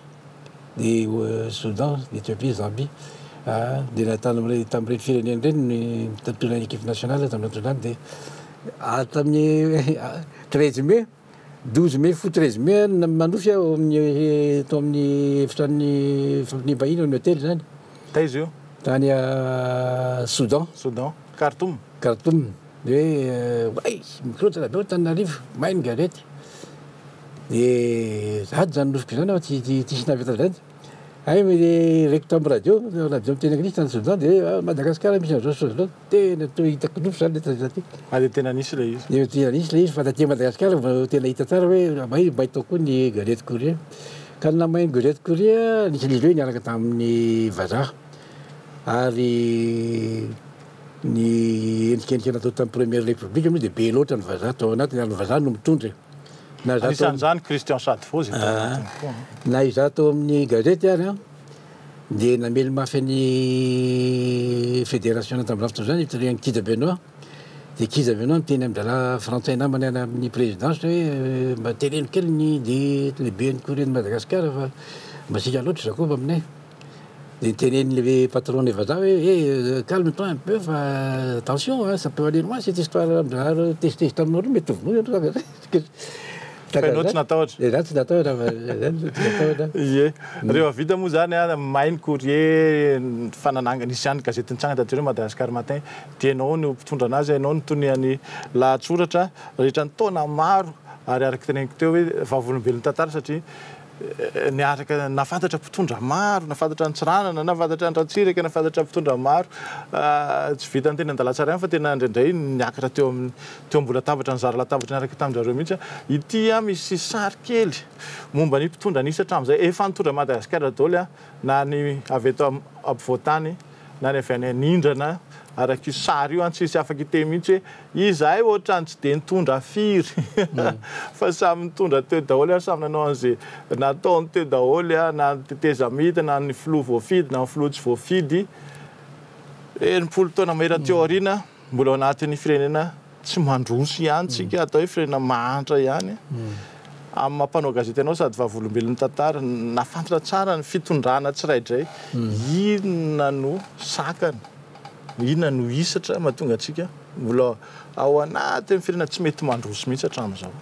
dia Soudan Éthiopie Zambie dia tamin'ireny firenena ireny mitantona ny équipe nationale tamin'ny zany dia tamin'ny 13 mai 12 mai fo 13 mai manofy aho tao amin'ny efitrany fampinibahiny ny hôtely zany taiza io tany Soudan Khartoum dia hoe mikrotsana be Tananarivo mainy gazety dia zady zany nofiko zany aho tsisy naveta zany rekta amin'ny radio miteny anglisy tany Soudan dia Madagascar misy an'izao sozao tena to hitako nofo zany dia tena nisy le izy tena nisy le izy fa taty Madagascar tena hita tsara hoe mba hitao koa ny gazety Courrier ka ny namainy gazety Courrier nisan'izy hoe niaraka tamin'ny vazaha ary ny endrikendrika natao tamin'ny première république moa dia be loatra ny vazaha tao anatiny ary ny vazaha no mitondra anisan'izany Christian Sadefo na izaho tao amin'ny gazety ary dia namely mafy ny fédération tamin'izany fotoana zany itorian'ny Kida Benoît dia Kida Benoît miteny amin'ny zala frantsay namany amin'ny présidence hoe mba teneno kely ny dia lehiben'ny Courrier de Madagascar fa mba sika loatra Jacob aminay dia niteneny le patron ny vazaha hoe calme-toi un peu fa attention ça peut aller loin cette histoire testé taminao mety ovinao tsy natahotra ie rehefa vita moa zany mainy Courrier fanananga nisy ihany gazety nitsanga tadireo Madagascar matin tianao no mpitondra anazy ainao notoniany lahatsoratra rehetra ny taona maro ary araka teneniko teo hoe vavolombelony tantara satria niaraka nafantatra mpitondra maro nafantatra ny tsiranana nafantatra ny ratsiraka nafantatra mpitondra maro tsy vita ny tena andalatsara ihany fa tena indraindray niakatra teo ambola tabatra ny zara latabatra niaraka tamin'izareo mihitsy ity misy sary kely momba ny mpitondra nisy hatramin'izay efa nitondra Madagascar daholo na ny avy eto ampovoantany na ny avy any anindrana araka io sary io tsisy afaka ite mihitsy hoe izahay ohatrany tsy de nitondra firy fa samy nitondra teo daholo samy nanao an'izay nataony teo daholo na teteza mity na ny filoha voafidy na ny filoha tsy voafidy enimpolo taona maheran-teo aoriana mbola ao anatin'ny firenena tsy mandroso ihany tsika atao hoe firenena mahantra ihany amin'ny mampanao gazety ianao sady vavolombelon'ny tantara nafantatra tsara ny fitondrana tsiraidray inona no sakana inona no isatra mahatonga antsika mbola ao anatin'ny firenena tsy mety mandroso mihitsy hatramin'izao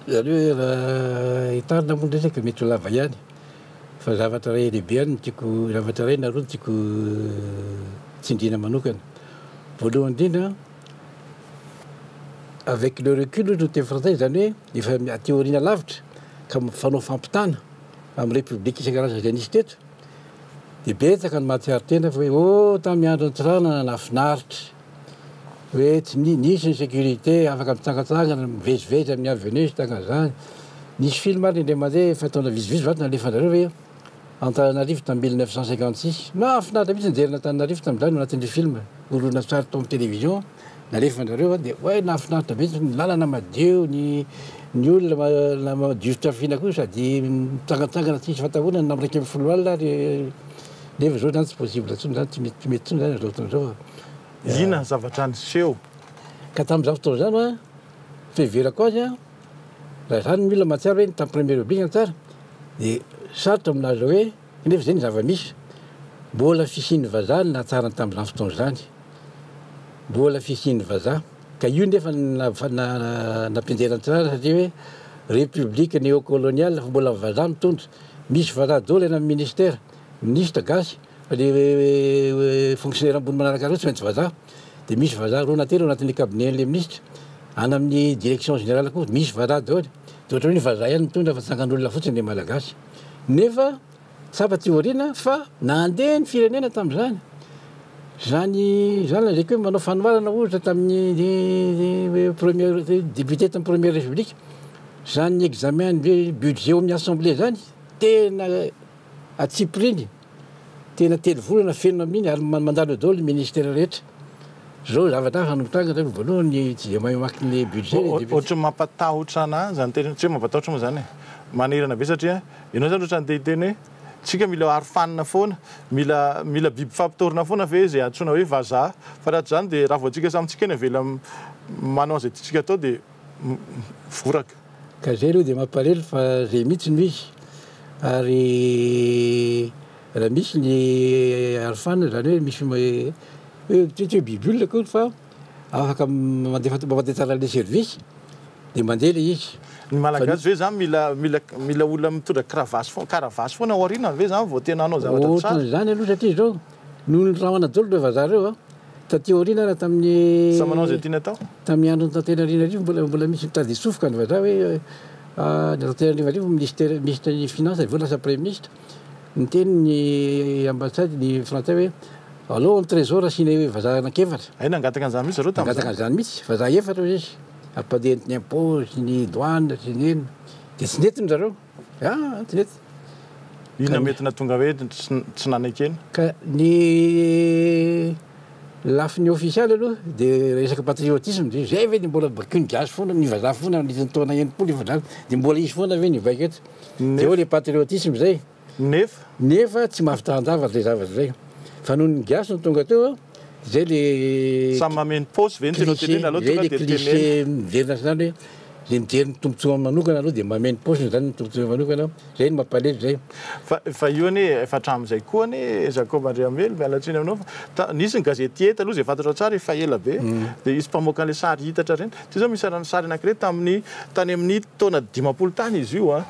zareo raha hitarina moa resaka mety ho lava ihany fa zavatra ray lehibe ihany tiako zavatra ray nareo tiako tsindriana manokana voalohany indrindra avec le recul no teny frantsay zany hoe efa théoriana lavitra ka fanao fampitana amin'ny république isan-karazany zay nisy teto dia betsaka ny mahatsiaro tena fa hoe tamin'ny andro an-tsirana nafinaritra hoe tsy nisy ny sécurité afaka mitsangatsangana mivezivezy amin'ny avenue sy tagnazany nisy film ary indray mandeha fataona visivisy vato nalefanareo hoe Antananarivo tamin'ny 1956 nafinaritra mihitsy nijerena Antananarivo tamin'izany ao anatin'ilay film olona sary tao amin'ny télévision nalefanareo dia hoe nafinaritra mihitsy ny lalana madio ny olona madiotra fina koa sady mitsangatsangana tsisy fatahonana na miraiky amin'ny folo alina ary nefa zao zany tsy possible tsony zany tsy mety tsony zany zao fotoan'izao inona zavatra niseho ka tamin'izao fotoana zany fiheverako azy raha zany mila mahatsiaro hoe tamin'ny premier république tsara dia sarotra aminazy hoe nefa zay ny zava-misy mbola fisian'ny vazaha ny natsarany tamin'izany fotoana zany mbola fisian'ny vazaha ka io nefa nampianjerany tsara satria hoe république néocoloniale fa mbola vazaha mitondra misy vazaha daholo eny amin'ny ministère ministre gasy fa le fonctionnaire ambony manaraka reo tsy maintsy vazaha dia misy vazaha roa natelo anatin'ny cabinet-n'ilay ministre any amin'ny direction générale koa misy vazaha daholo dia ohatra hoe ny vazaha ihany mitondra fa tsangan'olona fotsiny le malagasy nefa sapa théoriana fa nandeha ny firenena tamin'izany zany lazaiko hoe manao fanomarana ohatra tamin'ny première député tamin'ny première république zany examen ny budget ao amin'ny assemblée zany tena atsipiriny tena telo volana fenona amin'iny ary mandalo daholo ministère rehetra zao zavatra hanompotranga zany voalohany tsy de mahay mamaky ny budget ohatra mampatahotra anazy zany teny tsy hoe mampatahotra moa zany manirana be satria ianao zany ohatra nytehiteny hoe tsika mila arofanina foana mila biby fampitorina foana ve zay antsoina hoe vazaha fa raha zany dia raha voantsika samitsika eny avela manao zay tiatsika atao dia voraka ka zay aloha dia mampalelo fa zay mihitsy no izy ary raha misy ny arofanina zany hoe misy hoe biby olona koa fa afaka mandeha tsara le service dia mandeha le izy ny malagasy ve zany mila olona mitondra karavasy foana ao aoriana ve zany vao tena anao zavatra tsara ohatrany zany aloha satria zao noho ny rahana daholo reo vazaha reo taty aoriana raha tamin'ny sa manao zay tiana atao tamin'ny andro ny tantenarivo mbola misy mitady sofoka ny vazaha hoe ny tantenarivo ministre ny finance vo lasa premier ministre niteny ny ambassade ny frantsay hoe allo ny trésor asiana hoe vazaha anankefatra aina angataka an'izany mihitsy zareo angataka an'izany mihitsy vazaha efatra izy ampadeha ny impôt sy ny douane sy ny eny dia tsy netiny zareo tsy nety inona mety natonga hoe tsy nanakeny ka ny lafiny officialy aloha dia resaka patriotisme dia zay ve dia mbola bakio ny gasy foana ny vazaha foana nisany taona enimpolo vazaha dia mbola izy foana ve ny vaika eto dia eo le patriotisme zay nefa tsy mahafitarandavatra zay zavatra zay fa noho ny gasy no tonga teo zay le samy mameno paosy ve ny tena tenena aloha tonga dia cliché miverina zany hoe le mijery ny tombontsoa manokana aloha dia mameno paosy zany ny tombontsoa manokana zay ny mampalelo zay fa io anie efa hatramin'izay koa anie Jacob Andriamelo mialatsiny aminao fa nisy ny gazety eta aloha zay fantatra tsara efa ela be dia izy mpamoaka an'ilay sary hitatra reny tsy zao misy sary anankiray tany amin'ny taona 50 tany izy io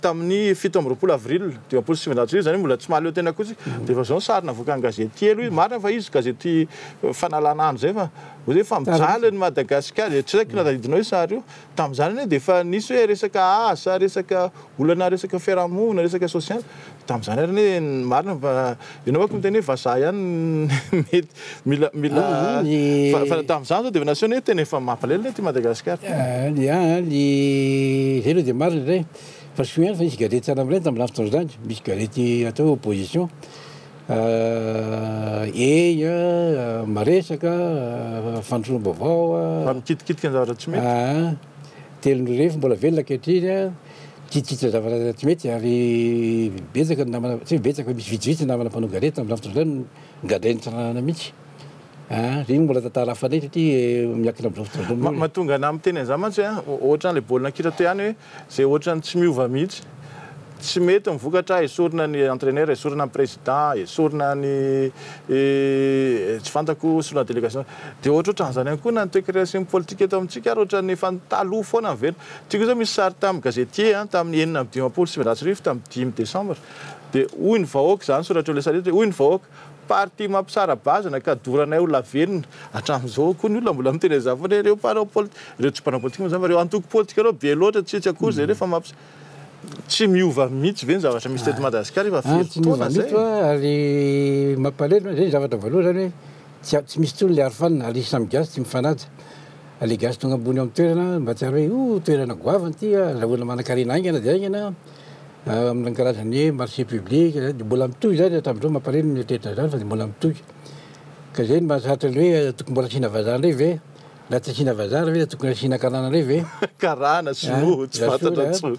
tamin'ny 17 avril 2009 zany mbola tsy mahaleo tena koa dia efa zao sary navoaka ny gazety elo izy marina fa izy gazety fanalana andro zay fa zay fa mijaly ny Madagasikara tsy saiko nadadidinao io sary io tamin'izany dia efa nisy hoe resaka asa resaka olana resaka fiarahamonina resaka sosialy tamin'izany ary hoe marina fa ianao ako miteny hoe vazaha ihany mety mila fa tamin'izany zao dia nasiona hoe tena efa mampalelo ty Madagasikara zay aloha dia marina zay fa so ihany fa misy gazety tsara amin'ireny tamin'izany fotoana zany misy gazety atao opposition maresaka fandrosom-baovao mikitikitika ny zavatra tsy mety telon'refo mbola velona kehitriny tititra zavatra tsy mety ary betsaka namana tsy betsaka misy vitsivitsy namana mpanongarety amin'ny lafitra zany ngadrainy tsanana mihitsy regny mbola tantara hafanay satria miankina amin'izao fotoana mahatonga ana amin'ny teny an'izany mantsy ohatran'le baolina kitra toy ihany hoe zay ohatrany tsy miova mihitsy tsy mety mivokatra esorina ny entraîneur esorina ny président esorina ny tsy fantako solona délégation dia ohatrohatran'izany ihany koa na nytoekarea sy ny politika eto amintsika ary ohatran'ny efa taloha foana ny velona tiako zao misy sary tamin'ny gazetier tamin'ny 9/dimapolo tamin'ny 5 décembre dia hoy ny vahoaka zany soratra eo le sarety hoy ny vahoaka parti mampisara-bazana ka doranay olona velona hatramin'izao koa ny olona mbola miteny izany foana ireo mpanao politika ireo tsy mpanao politika moa zany ireo antoko politika ireo be loatra tsy akory zay rehefa tsy miova mihitsy ve ny zavatra misy teto Madagasikara efa tsy miova mihitsy ary mampalahelo zay zavatra voalohany zany hoe tsy misy tsony le arofanina ary samy gasy tsy mifanaja le gasy tonga ambony amin'ny toerana mba tsy ary hoe toerana goavana ty raha olona manan-karena aingana dia aingana amin'ny karazany marché public dia mbola mitohy zany hatramin'izao mampalahelo mieritreritana zany fa dia mbola mitohy ka zay ny mahasaritra ny hoe tokony mbola asina vazaha indray ve laha tsy asina vazaha ve tokony asina karana indray ve karana sinoa tsy fantatra tsony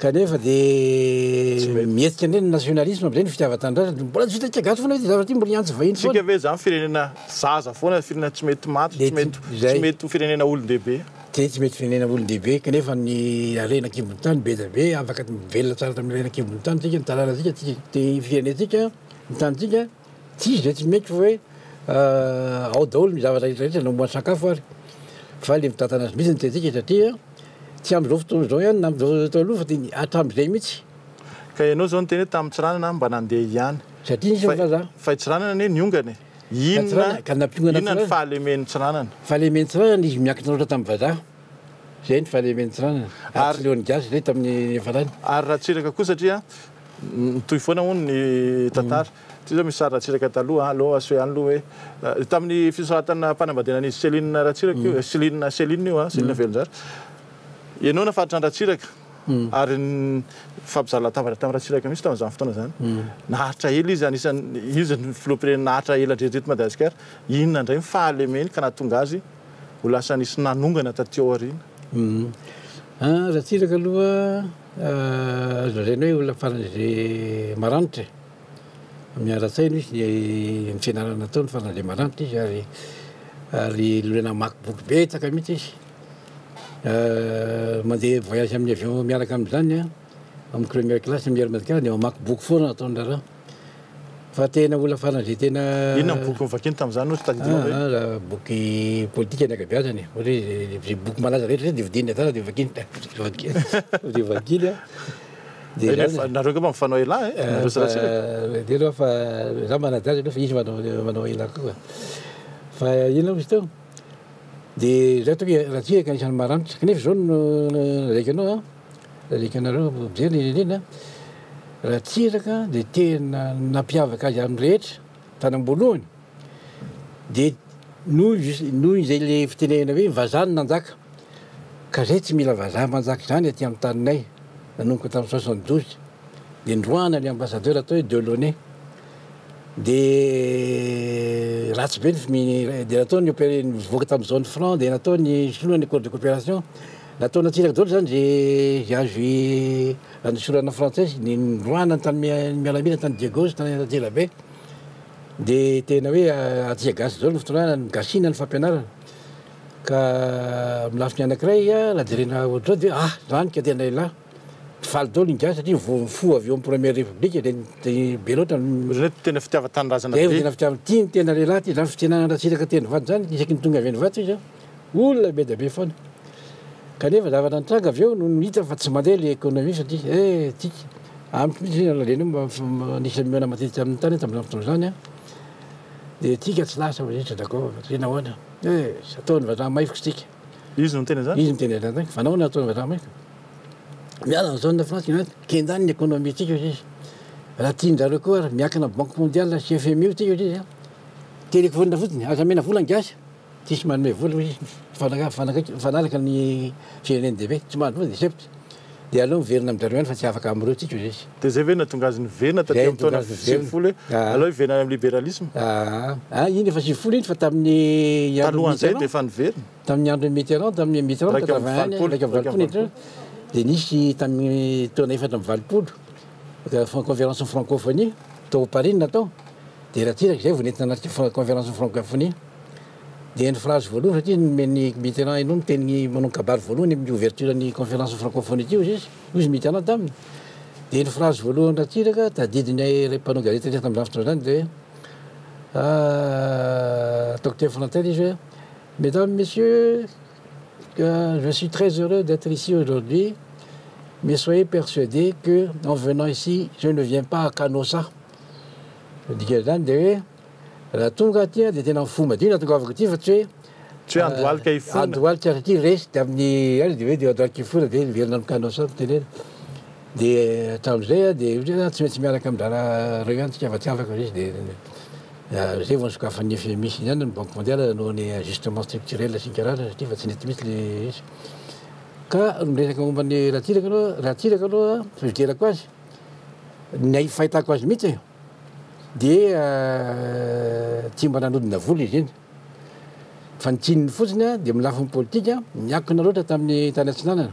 kanefa dia mihetsika indray ny nationalisme am'izay ny fitiavan-tanindrazana mbola tsy hitantsika gasy foana hoe ty zavatra ty mbola hiantso vahiny foana tsika ve zany firenena zaza foana firenena tsy mety maty tsy mety firenena olon-dehibe tsy mety firenena olon-dehibe kanefa ny arena kimbony tany be da be afaka mivelona tsara tamin'ny arena kimbony tany tsika ny tanànatsika ty firenetsika ny tanytsika tsisy zay tsy mety fa hoe ao daholo ny zavatra rehetrarehetra no moany sakafo ary fa le mitantana azy mihitsy ny tentsika satria tsy amin'izao fotoana zao ihany na amin'izao taloha fa dia hatramin'izay mihitsy ka ianao zao ny teny hoe tamin'ny tsiranana mba nandeha ihany satria nisy vazaha fa tsiranana ne niongany inona ny fahalemen'ny tsiranana fahalemen'ny tsiranana izy miankina loatra tamin'ny vazaha zay ny fahalemen'ny tsiranana ary leon'ny gasy zay tamin'ny farany ary ratsiraka koa satria mitohy foana moa ny tantara ty zao misy sary ratsiraka taloha aloha aso ihany aloha hoe tamin'ny fisoratana mpanambadiana nisy Céline ratsiraka io Céline io Céline Velonjara ianao nafaritra ny ratsiraka ary fampizaha latabatra tamin'ny ratsiraka misy tamin'izany fotoana zany naharitra ela izy anisan'ny filohampirenena naharitra ela dreto Madagasikara inona indray ny fahalemeny ka nahatonga azy ho lasa nisy nanongana taty aoriana ratsiraka aloha zazaina hoe olona farany zay maranitra miara-tsaina izy ny fianarana nataony farany zay maranitra izy ary lolana mamaky boky betsaka mihitsy izy mandeha voyage amin'ny avion miaraka amin'izany amin'ny première classe miara Madagasikara dia mamaky boky foana nataony raharaha fa tena olona farany zay tena inona ny boky mivakiny tamin'izany no tadidinao boky politika ny ankabeazany ohatra hoe boky malaza rehetra dia vidinina tsara dia vakiny dia vakiny nareo ka mba mifanao ela dia aloha fa za manadazy aloha fa izy manao ela koa fa ino izy tao dia zay toa hoe ratsiraka anisan'ny maranitra kanefa zao no raika anao raika anareo mijery indrindra ratsiraka dia tena nampiavaka azy amin'ny rehetra tany am-boalohany dia noho izay le fitenena hoe vazaha no nanjaka ka zay tsy mila vazaha manjaka izany aty amin'ny taninay nanomboka tamin'ny 72 dia ndroana ny ambassadeur atao hoe Delaunay dia ratsy be dia nataony nivoaka tamin'izao ny franc dia nataony solona ny accord de coopération nataony atsiraka daholo zany zay azo nisorana français ny ndroana ny tany mialamina tany Diego tany Antsirabe dia tena hoe atsika gasy zao ny fotoana gasina ny fampianarana ka milafiny anankiray lajerena ohatrao dia zany ka tena elahy faly daholo ny gasy satria fo avy eo amin'ny première république dia be loatra tena fitiavan-tanindrazana tena fitiavan ty ny tena lehilahy ty zany fitenana ratsiraka teny vato zany isaky ny tonga avy any vato izy olona be da be foana kanefa zavatra nitranga avy eo no hita fa tsy mandeha le économie satria tika ampy mihitsy alena nisy miona matetika amin'ny tany tamin'izany fotoana zany dia tika tsy lasa rehetra d'accord tena ahoana ataony vazaha maifiko sika izy no tena zany izy miteny zany fa nahoana ataony vazaha maifiko miala ny zone de France kendany ny économie tika izy raha tianjareo koa miankina banque mondiale sy FMI tika izy teleko vonina fotsiny aza mena vola ny gasy tsisy manome vola izy fanalaka ny fireneny dehibe tsy mahany vola dia sepitra dia aleo miverina amin'njareo any fa tsy afaka amin'ireo tsika izy dia zay ve natonga azy niverina taty amin'ny taona 20 aleo hiverina amin'ny libéralisme iny efa 20 iny fa tamin'ny talohan'izay dia efa niverina tamin'ny andro Mitterrand tamin'ny Mitterrand raika amby 20 dia nisy tamin'ny taona efatra amby 20 conférence francophonie tao Paris natao dia raha tiraka izay vao nentina anaty conférence francophonie dia ny phrase voalohany satria nomeny Mitterrand ino miteny manao kabary voalohany amin'ny ouverture ny conférence francophonie ity izy Mitterrand taminy dia ny phrase voalohany raha tiraka tadidiny mpanao gazety rehetra tamin'ny fotoana zany dia docteur Frantel izy hoe mesdames messieurs je suis très heureux d'être ici aujourd'hui mais soyez persuadés que en venant ici je ne viens pas à Canossa dika zany dia hoe raha tonga aty dia tena fomba dy natongavako ity fa tsy hoe andohalika ifona andohalika satria resy dia amin'ny any dia hoe dia andohalika ifona dia niverina amin'ny Canossa tenena dia hatramin'izay dia tsy maintsy miaraka amin'ny raha reo ihany tsiavatiavaka izy dia zay vao nisokafa ny FMI zany ny Banque mondiale noho ny ajustement structurel sy ny karaza satria fa tsy nety mihitsy le izy ka miresaka momba ny raha tiraka aloha fividianako azy ny fahitako azy mihitsy dia tsy mba nanodina vola izy iny fa ny tsininy fotsiny dia milafin'ny politika miakina loatra tamin'ny tany atsinanana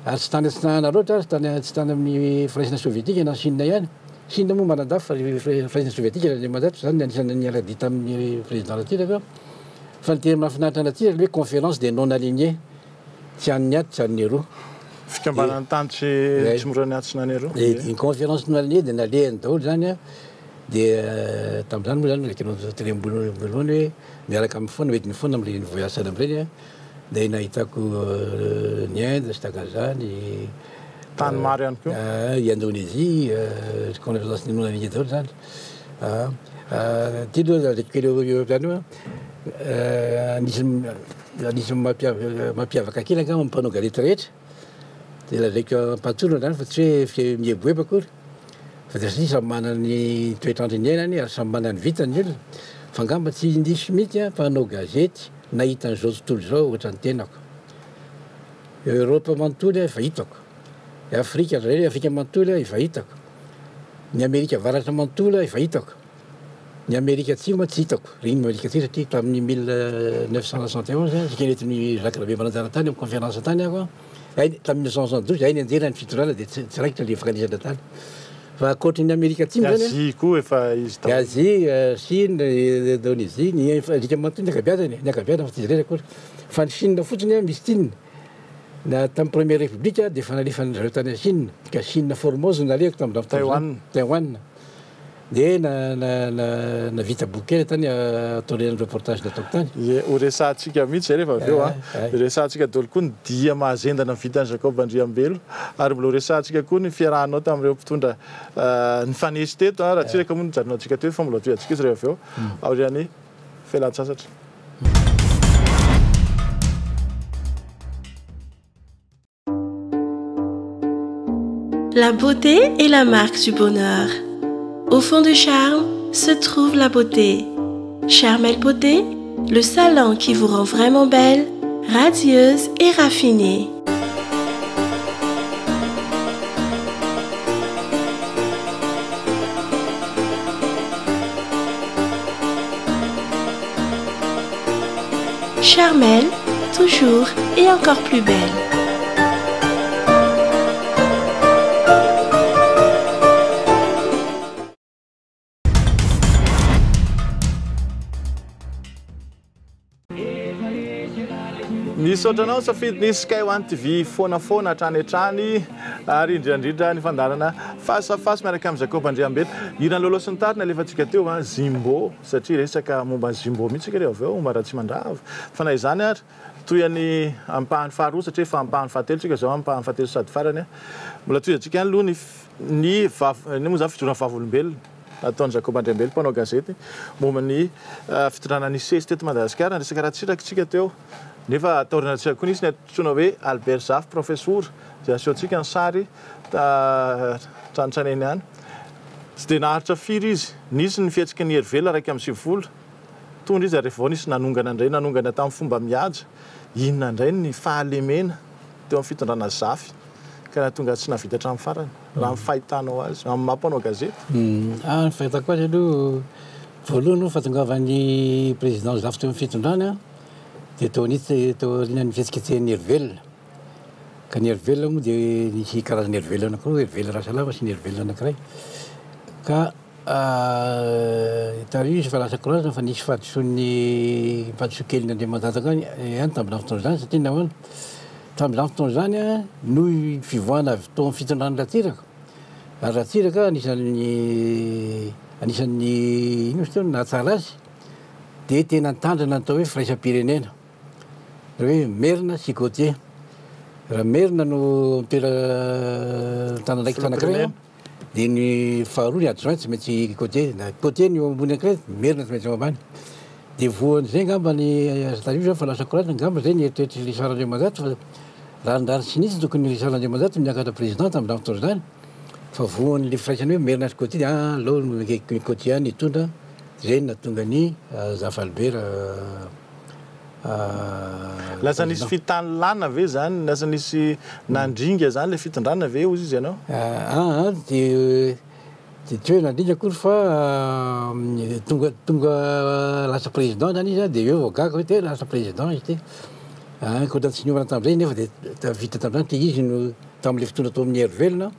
ary tsy tany atsinanana loatra tsy tany amin'ny firaisana sovietika na Chine ihany Chine moa manadafo fa firaisana sovietika ny mandatro zany anisany niala-dia tamin'ny président Ratiraka fa ny tena mahafinaritra Ratiraka hoe conférence des non alignés tsy an'ny aty tsy an'ny roa fikambanany tany tsy mora ny aty sy nany roa ny conférence non alignés dia nalehany daholo zany dia tamin'izany moa zany rekinao voalohany hoe miaraka amin'ny foana hoentin'ny foana amin'ireny voyage saly amin'ireny dia nahitako ny Inde sy takan'izany tany maro ihany koa Indonésie conférence non alignés daholo zany ty aloha rekiko eo zany hoe anisany mampiavaka kely angamba mpanao gazety rehetra dia lazaiko ampatorona zany fa tsy hoe mieboebo akory fa dia satria samy manana ny toetrandro ny ainany ary samy manana ny vitany olona fa angamba tsy indisy mihitsy mpanao gazety nahita an'izao tontolo zao ohatra ny tenako Europe manontolo efa hitako Afrika Afrika manontolo efa hitako ny Amerika avaratra manontolo efa hitako ny Amerika atsimo moa tsy hitako reny Amerika atsimo satria tamin'ny 1971 sika nentin'ny Jacques Rabe mananjara tany amin'ny conférence tany ako tamin'ny 1972 ay ny anjera ny fitondrana dia tsy raikitra le fankanisana tany fa akoatry ny Amerika atsimo zany Asie koa efa izy Asie Chine Indonésie ny alika manontolo ny akabiazany fa tsy izy reny akory fa ny Chine fotsiny misy tininy na tamin'ny première république dia efa nalefany zareo tany Chine ka Chine Formose nalehako tamin'ny Taïwan dia navita boky tany ataon'ny reportage nataoko tany ho resantsika mihitsy rehefa avy eo resantsika daholo koa ny dia mahazendana vitany Jacob Andriambelo ary mbola resantsika koa ny fiarahanao tamin'ireo mpitondra ny fanesy teto raha tsiraka moa nijanonao antsika teo fa mbola toyantsika izy rehefa avy eo aorian'ny fialan-tsasatra. La beauté est la marque du bonheur. Au fond du charme se trouve la beauté. Charmel Beauté, le salon qui vous rend vraiment belle, radieuse et raffinée. Charmel, toujours et encore plus belle. Nisotranao safidy ny Sky One TV foana hatrany hatrany ary indrindra ny fandarana face à face miaraka amin'ny Jacob Andriambelo. Irany lolo sy ny tariny alefantsika teo Zimbo satria resaka momba ny Zimbo mihitsy rehefa avy eo momba raha tsy mandrava fa na izany ary toy ny ampahany faharoa satria fa ampahany fahatelo tsika zao ampahany fahatelo sady farany mbola toy antsika ihany aloha ny moa zany fitondrana fahavolombelona ataon'ny Jacob Andriambelo mpanao gazety momba ny fitondrana ny sesy teto Madagasikara resaka raha tsirakitsika teo nefa ataorina tsika koa nisy ny antsoina hoe Albert Zaf professeur izay asehontsika ny sary tranotraneny any tsy dia naharitra firy izy nisy ny fihetsiky ny herivela raiky amin'ny 20 tondra izy ary rehefa vao nisy nanongana indray tamin'ny fomba mihaja inona indray ny fahalemena teo amin'ny fitondrana Zafy ka tonga tsy navita hatramin'ny farany raha mifahitanao azy amin'ny mampanao gazety. Ny fahitako azy aloha voalohany fahatongavan'ny président Zafy teo amin'ny fitondrany a dia tao aorianany fihetsiketsehany Hervel ka ny Hervel moa dia nisy karazana Hervel anankiroa Hervel Rasalava sy ny Hervel anankiray ka tary izy fa lasa korazana fa nisy fahadisoan'ny fahadiso kely n'Andriamantataka any tamin'izany fotoana izany satria nahoana tamin'izany fotoana izany a noho fivoahana tao amin'ny fitondrany Ratsiraka ary Ratsiraka anisan'ny ino izy teo nahatsara azy dia tena nitandrina ny tao hoe firaisam-pirenena hoe Merina sy Gautier raha Merina no toera tanandraiky tanankiray dia ny faharoa ny adjoint tsy maintsy Gautier ny ambony ankiray Merina tsy maintsy eo ambany dia voan'izay ngamba ny azatarisa fa lasa korazana ngamba zay ny eritreritry Richard Andriamanzato fa rahandrany sy nisy tokony Richard Andriamanzato miakatra président tamin'izany fotoana izany fa voan'le firaisany hoe Merina sy Gautier dia aleo Gautier ny hitondra zay nahatonga ny Zafy Albert lasa nisy fitanilana ve zany lasa nisy nandringa zany le fitondrana ve ozy izy ianao dia tsy hoe nandringa akory fa tonga lasa président zany izy dia eo voagaka hoe te lasa président izy ty koa tsy niomana tamin'izay nefa dia vita tamin'izany te izy no tamin'le fitondra tao amin'ny Hervelona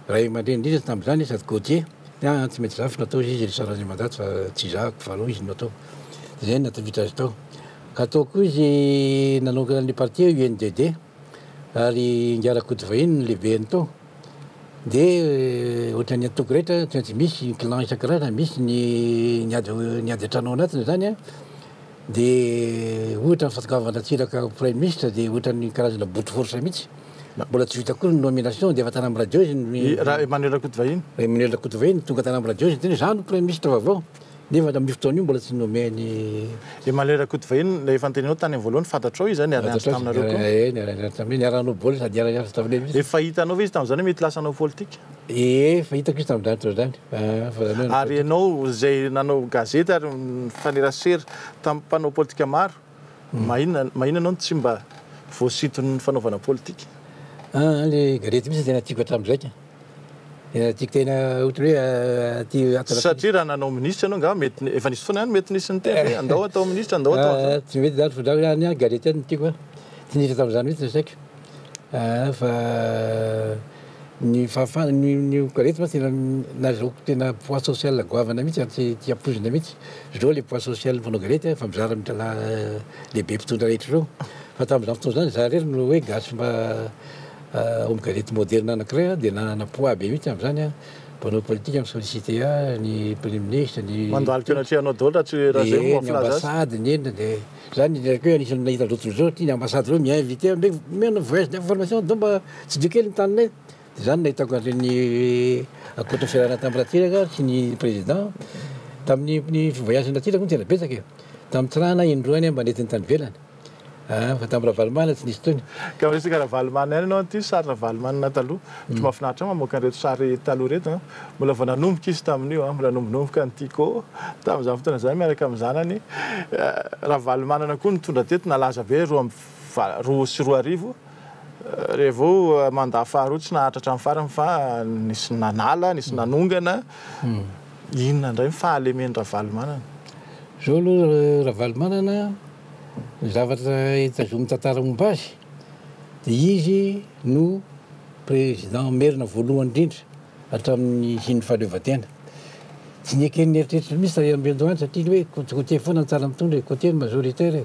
raha aman-dreny indrindra tamin'izany sady Gautier tsy maintsy Zafy natao izy Richard Andriamanzato fa tsy zahako faharoa izy natao zay natavitra azy tao ka atao koa izy nanao ny parti UNDD ary Ngarakoty vahiny no lehibe ny tao dia ohatrany ataoko rehetra tsy maintsy misy clan isan-karazany misy ny ady an-tranao anatiny zany a dia ohatra ny fahatongavan-Ratsiraka premier ministre dia ohatrany karazana boto force mihitsy mbola tsy vita koa ny nomination dia efa tany amin'ny radio izy Emmanuel Rakoto vahiny Emmanuel Rakoto vahiny tonga tany amin'ny radio izy tena zany premier ministre vaovao nefa amin'ny fotoana io mbola tsy nomeny Emmanuel Rakoto vahiny le efa antenenao tany amin'ny voalohany fantatrao izy niarana taminareo koa niaranao boly sady niarana tamin'ireny efa hitanao izy tamin'izany hoe mety lasanao politika efa hitako izy tamin'izany zany ary ianao zay nanao gazety ary mifanerasery tamin'ny mpanao politika maro mahina anao tsy mba voasitony fanaovana politika le gazety misy tena tiako hatramin'izay tiako tena ohatra hoe satria raha nanao ministre ianao ngamba mety efa nisy fotoana ihany mety nisy ny tena andao atao ministre andao atao tsy mety zany fa zaho any gazety any tiako tsy nisy tamin'izany mihitsy saika fa ny fahafana ny gazety ma tena nazahoako tena poids social goavana mihitsy ty ampozina mihitsy zao le poids social mpanao gazety fa mizara mitala lehibe mpitondra rehetra zao fa tamin'izany fotoana zany za rery no hoe gasy mba amin'ny gazety moderne anankiray dia nanana poids be mihitsy amin'izany mpanao politika misollicité ny premier ministre ny mandalika anatrehanao daholo tsy raha zay ny ambassade ny enina dia zany hoe anisany nahita androtony zao ty ny ambassade reo mi-invité amindray mena voyage d'information do mba tsy dio kely ny taninay dia zany nahitako an'ireny akoatra fiarahana tamin'ny Ratsiraka sy ny président tamin'ny voyage Ratsiraka moa tena betsaka tamin'ny tsirana indroany mba nentiny tany velany fa tamin'ny Ravalomanana tsy nisy tony ka resaka Ravalomanana any ianao ty sary Ravalomanana taloha tsy mahafinaritra mamoaka an'ireto sary taloha reto mbola vao nanomboka izy tamin'io mbola nombonomboka ny Tico tamin'izany fotoana izany miaraka amin'ny zanany Ravalomanana koa nitondra teto nalaza be roa sy roa arivo revô mandat faharoa tsy nahatra hatramin'ny farany fa nisy nanala nisy nanongana inona indray fahalemen'ny Ravalomanana zao aloha Ravalomanana zavatra itazomy tantara momba azy dia izy no président Merina voalohany indrindra hatramin'ny siny fahaleovan-tena tsy niekeny nieritreritry misy ambendoany satria hoe Gautier foana ny tsara mitondra Gautier ny majoritaire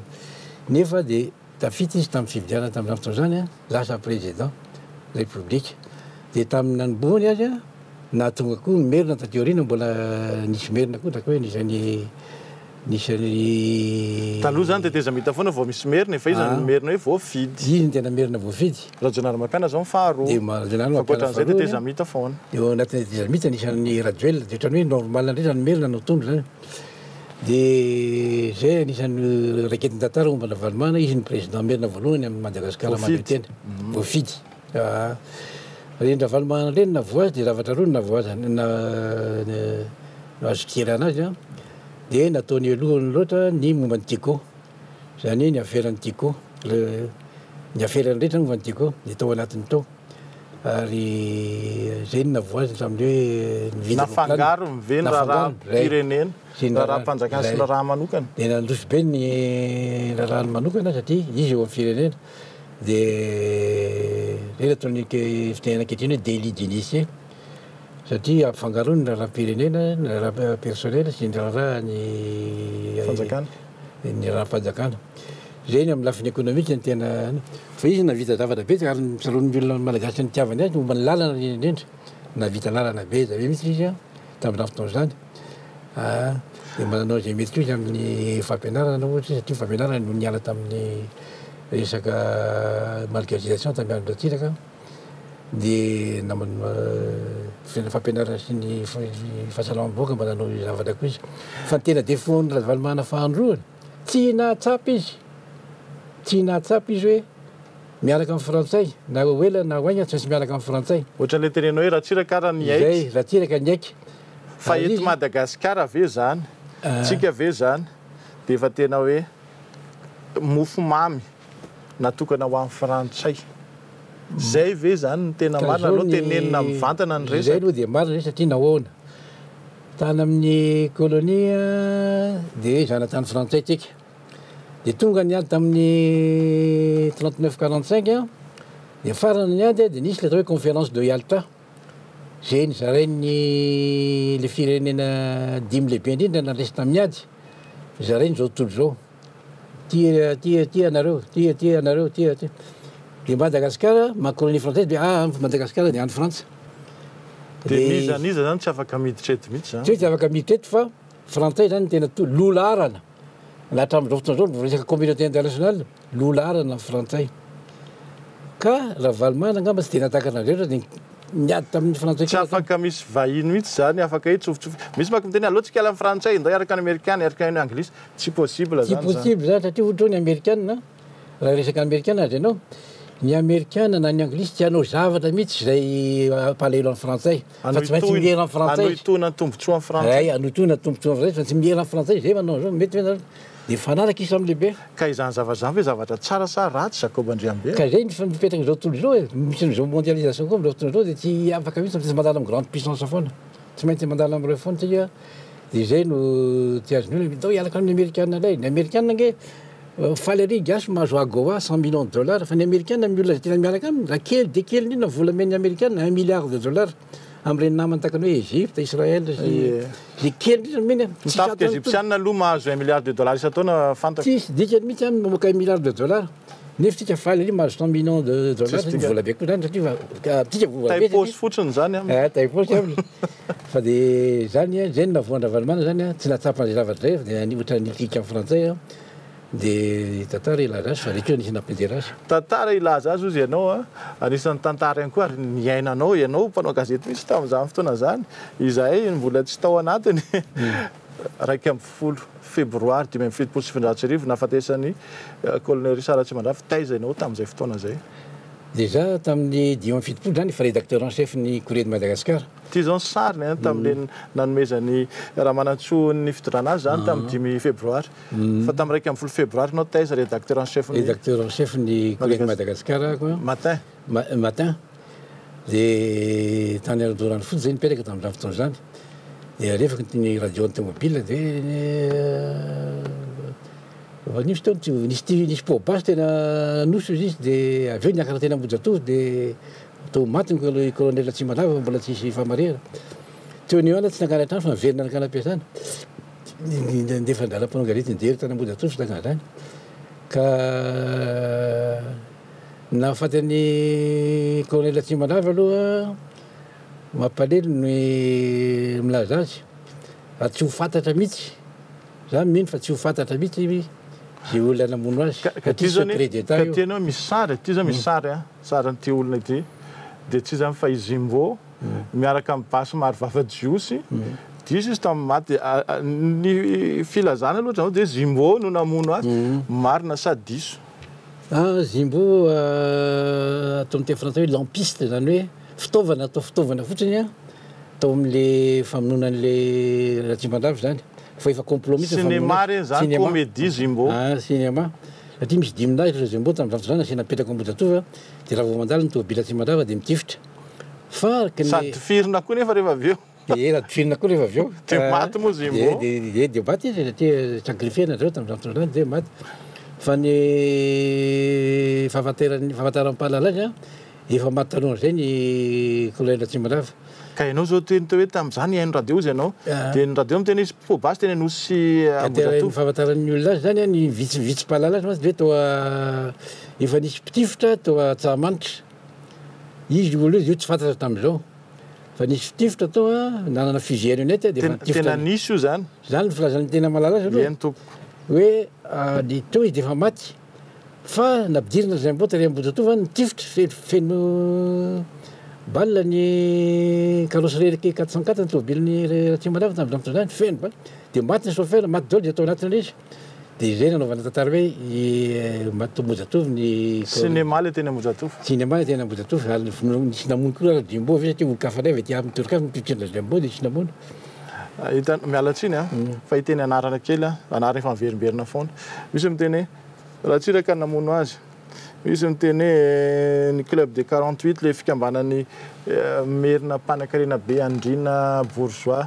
nefa dia tafita izy tamin'ny fividianana tamin'izany fotoana zany lasa président république dia tamin'ny nanomboany azy nahatonga koa ny Merina taty aoriana mbola nisy Merina koa tako hoe nisany taloha zany dia teza mita foana vao misy Merina efa izy ny Merina hoe voafidy izy ny tena Merina voafidy Rajonary Mampiana zao faharoa ankoatran'izay dia teza mita foana eo anatin'ny teza mita anisan'ny Rajoel dia ohatrany hoe normal indray zany Merina no tondra zany dia zay anisan'ny raiketiny tantara momba Ravalomanana izy ny président Merina voalohany amin'ny Madagasikara mandro-tena voafidy reny Ravalomanana reny navoazy dia zavatra roa navoazy azo kerana azy dia nataony alohany loatra ny momba ny Tico zany ny affaire ny Tico ny affaire rehetra momba ny Tico dia tao anatiny tao ary zay ny navoaziny tamin'ny hoe nafangaro miveny raharaha pirenena raharam-panjakana sy raharaha manokana dia nandroso be ny raharaha manokana satria izy eo amin'ny firenena dia reny ataony fitenena ankehitriny hoe délit d'initié satria ampifangarony ny raharaha-pirenena ny raharaha personnel sy ny raharaha fanjakana ny raharaha-panjakana zay ny amin'ny lafiny économique ny tena fa izy navita zavatra be ary misaron'ny olona malagasy ny tiavany azy momba ny lalana indrindra navita lalana be zave mihitsy izy a tamin'ny fotoana zany dia mananao zay mety koa izy amin'ny fampianarana ohatra satria fampianarana no niala tamin'ny resaka malgarisation tamin'ny andro ratsiraka dia namana fampianarana sy ny fahasalamam-boaka mananao zavatra koa izy fa ny tena défaut ny Ravalomanana fahandroany tsy nahatsapy izy tsy nahatsapy izy hoe miaraka amin'ny frantsay na hoela na hoaigna tsy maintsy miaraka amin'ny frantsay ohatran'le tenenao hoe ratsiraka raha ny aiky zay ratsiraka ny aiky fa eto Madagasikara ve zany tsika ve zany dia efa tena hoe mofo mamy natokana ho amin'ny frantsay zay ve zany ny tena marina aloha tenenina mivantana ny resaka zay aloha dia marina re satria nahoana tany amin'ny kolonia dia zanatany frantsay tsika dia tonga ny ady tamin'ny 39-45 dia farana ny ady dia nisy le atao hoe conférence de Yalta zay ny zarainy le firenena dimy lehibe indrindra nandresy tamin'ny ady zarainy zao tontolo zao tia anareo tia dia Madagasikara makolonie frantsay dia Madagasikara dia any Frantsa dia niza zany tsy afaka miditra eto mihitsy zany tsy hoe tsy afaka miditra eto fa frantsay zany tena lola arana lahatra amin'izao fotoana zao resaka communauté internationale lola arana frantsay ka Ravalomanana angamba tsy dia natakana andreo dia niady tamin'ny frantsay tsy afaka misy vahiny mihitsy zany afaka hoe tsofotsofi misy maky miteny aloha tsika ala amin'ny frantsay ndao iaraka ny amerikana iaraka ny anglisy tsy possible tsy possible zany satria ohatra ny amerikana raha resaka amerikana azy ianao ny amerikana na ny anglisy tsy hanao zavatra mihitsy zay palelo amin'ny frantsay fa tsy maintsy miera amin'ny frantsay anohitoana ny tombotsoa amin'ny frantsay anohitoana ny tombotsoa amin'ny frantsay fa tsy miera amin'ny frantsay zay manao zao mety hoe dia fanaraka isa amin'ny lehibe ka izany zavazany hoe zavatra tsara sa ratsy Jacob Andriambe ka zay mipetraka izao tontolo zao misy n'izao mondialisation koa amin'izao fotoana zao dia tsy afaka mihitsy fa tsy mandala amin'ny grande puissance foana tsy maintsy mandala amin'ireo foana tsika dia zay no tsy azony olona midao hialaka amin'ny amerikana indray ny amerikana nge faly ary gasy mahazo agoa 100 millions de dollars fa ny amerikana miolona zay tena miaraka aminy raha kely dia kely indrindra volameny amerikana 1 milliard de dollars amin'ireny namany takany hoe Égypte Israël sy dia kely indrindra miny mitafika égyptianina aloha mahazo 1 milliard de dollars isan-taona fantako tsisy dikany mihitsy any mamoaka 1 milliard de dollars nefa tsika faly ary mahazo 100 millions de dollars vola be koa zany satria tsika vola be taipôsy fotsiny zany taipôsy aminy fa dia zany zay ny navoan'ny Ravalomanana zany tsy nahatsapa an'izay zavatra zay dia ohatra nilika amin'ny frantsay dia tantara ilaza azy fa rehetra nisy nampidera azy tantara ilaza azy ozy ianao anisan'ny tantara ihany koa ary niainanao ianao mpanao gazety misy tamin'izany fotoana zany izahay mbola tsy tao anatiny 1 febroary 1977 nahafatesany colonel Richard Tsimandravy taiza ianao tamin'izay fotoana zay déjà tamin'ny 10 zany fa rédacteur en chef ny Courrier de Madagascar ty zao ny sariny tamin'le nanomezany raha manantsoa ny fitondrana azy zany tamin'ny 10 febroary fa tamin'ny 1 febroary nao taiza rédacteur en chef ny Courrier de Madagascar koa matin dia tany Dorano fotsy zay nipetraka tamin'izany fotoana zany dia alefaka ny radio automobile dia nisy teo nisy pobasy tena noso izy dia avy eo niakatra tena Ambojatovo dia tao maty ny colonel Tsimandravy mbola tsisy famarera teo ny ana tsy nangana trano fa miverina nakana-piasana ndefa andalam-panao gazety nijery tany Ambojatovo sy takana zany ka nahafaty ny colonel Tsimandravy aloha mampalelo ny milaza azy fa tsy ho fantatra mihitsy za mino fa tsy ho fantatra mihitsy zay olona namono azy ka ty zany misy sary ty zao misy sary sarynyty olona ity dia tsy zany fa Izimbo miaraka amin'ny basy maro vava-jiosy diso izy tamin'ny maty ny filazana aloha zao dia Zimbo no namono azy marina sa diso Zimbo atao amin'ny teny frantsay hoe lampiste zany hoe fitaovana atao fitaovana fotsiny atao amin'le famononan'le Tsimandravy zany fa efa complot mihitsy cinéma reny zany comédie Zimbo cinéma satria misy diminazy Zimbo tamin'izany fotoana zany asiana petraka Ambojatovo dia raha vao mandalo ny tômôbila Tsimandravy dia mitifitra fa sady firina koa nefa rehefa avy eo raha firina koa rehefa avy eo de maty moa Zimbo de maty izy satria sacrifiena zao tamin'izany de maty fa ny fahafantaram-pahalala azy a efa maty taloha zay ny colonel Tsimandava ka ianao zao teny teo hoe tamin'izany haino radio izy ianao de ny radio miteny izy pobasy teny anosy Ambojatovo fahafantaran'ny olona azy zany a ny vitsivitsy-pahalala azy masy hoe toa efa nisy pitifitra toa Tsahamanitra izy olo izy io tsy fantatra tamin'izao fa nisy pitifitra toa nanana fusionnette de tena nisy io zany ny filazany tena malala azy aloha eny tompo hoe ny teo izy de efa maty fa nampidirina zay mbota ry Ambojatovo ny tifitra feno balle ny carrosserie 404 ny tomobilin'ny Tsimandava tamin'izany fotoana izany feno ba de maty ny chauffeur maty daholo de tao anatiny izy de zay nanaovana tantara hoe maty Ambojatovo ny cinéma le teny Ambojatovo cinéma le teny Ambojatovo nisy namono koa raha Jimbo avy satria olo kafanay avy aty amin'ny torokafy mipitrina Jimbo de sy namono hita miala tsiny a fa hiteny anarana kely a anarana efa miverimberina foana misy miteny raha tsiraka namono azy misy miteny hoe ny club de 48 le fikambanany merina mpanan-karena be Andrina Bourgeois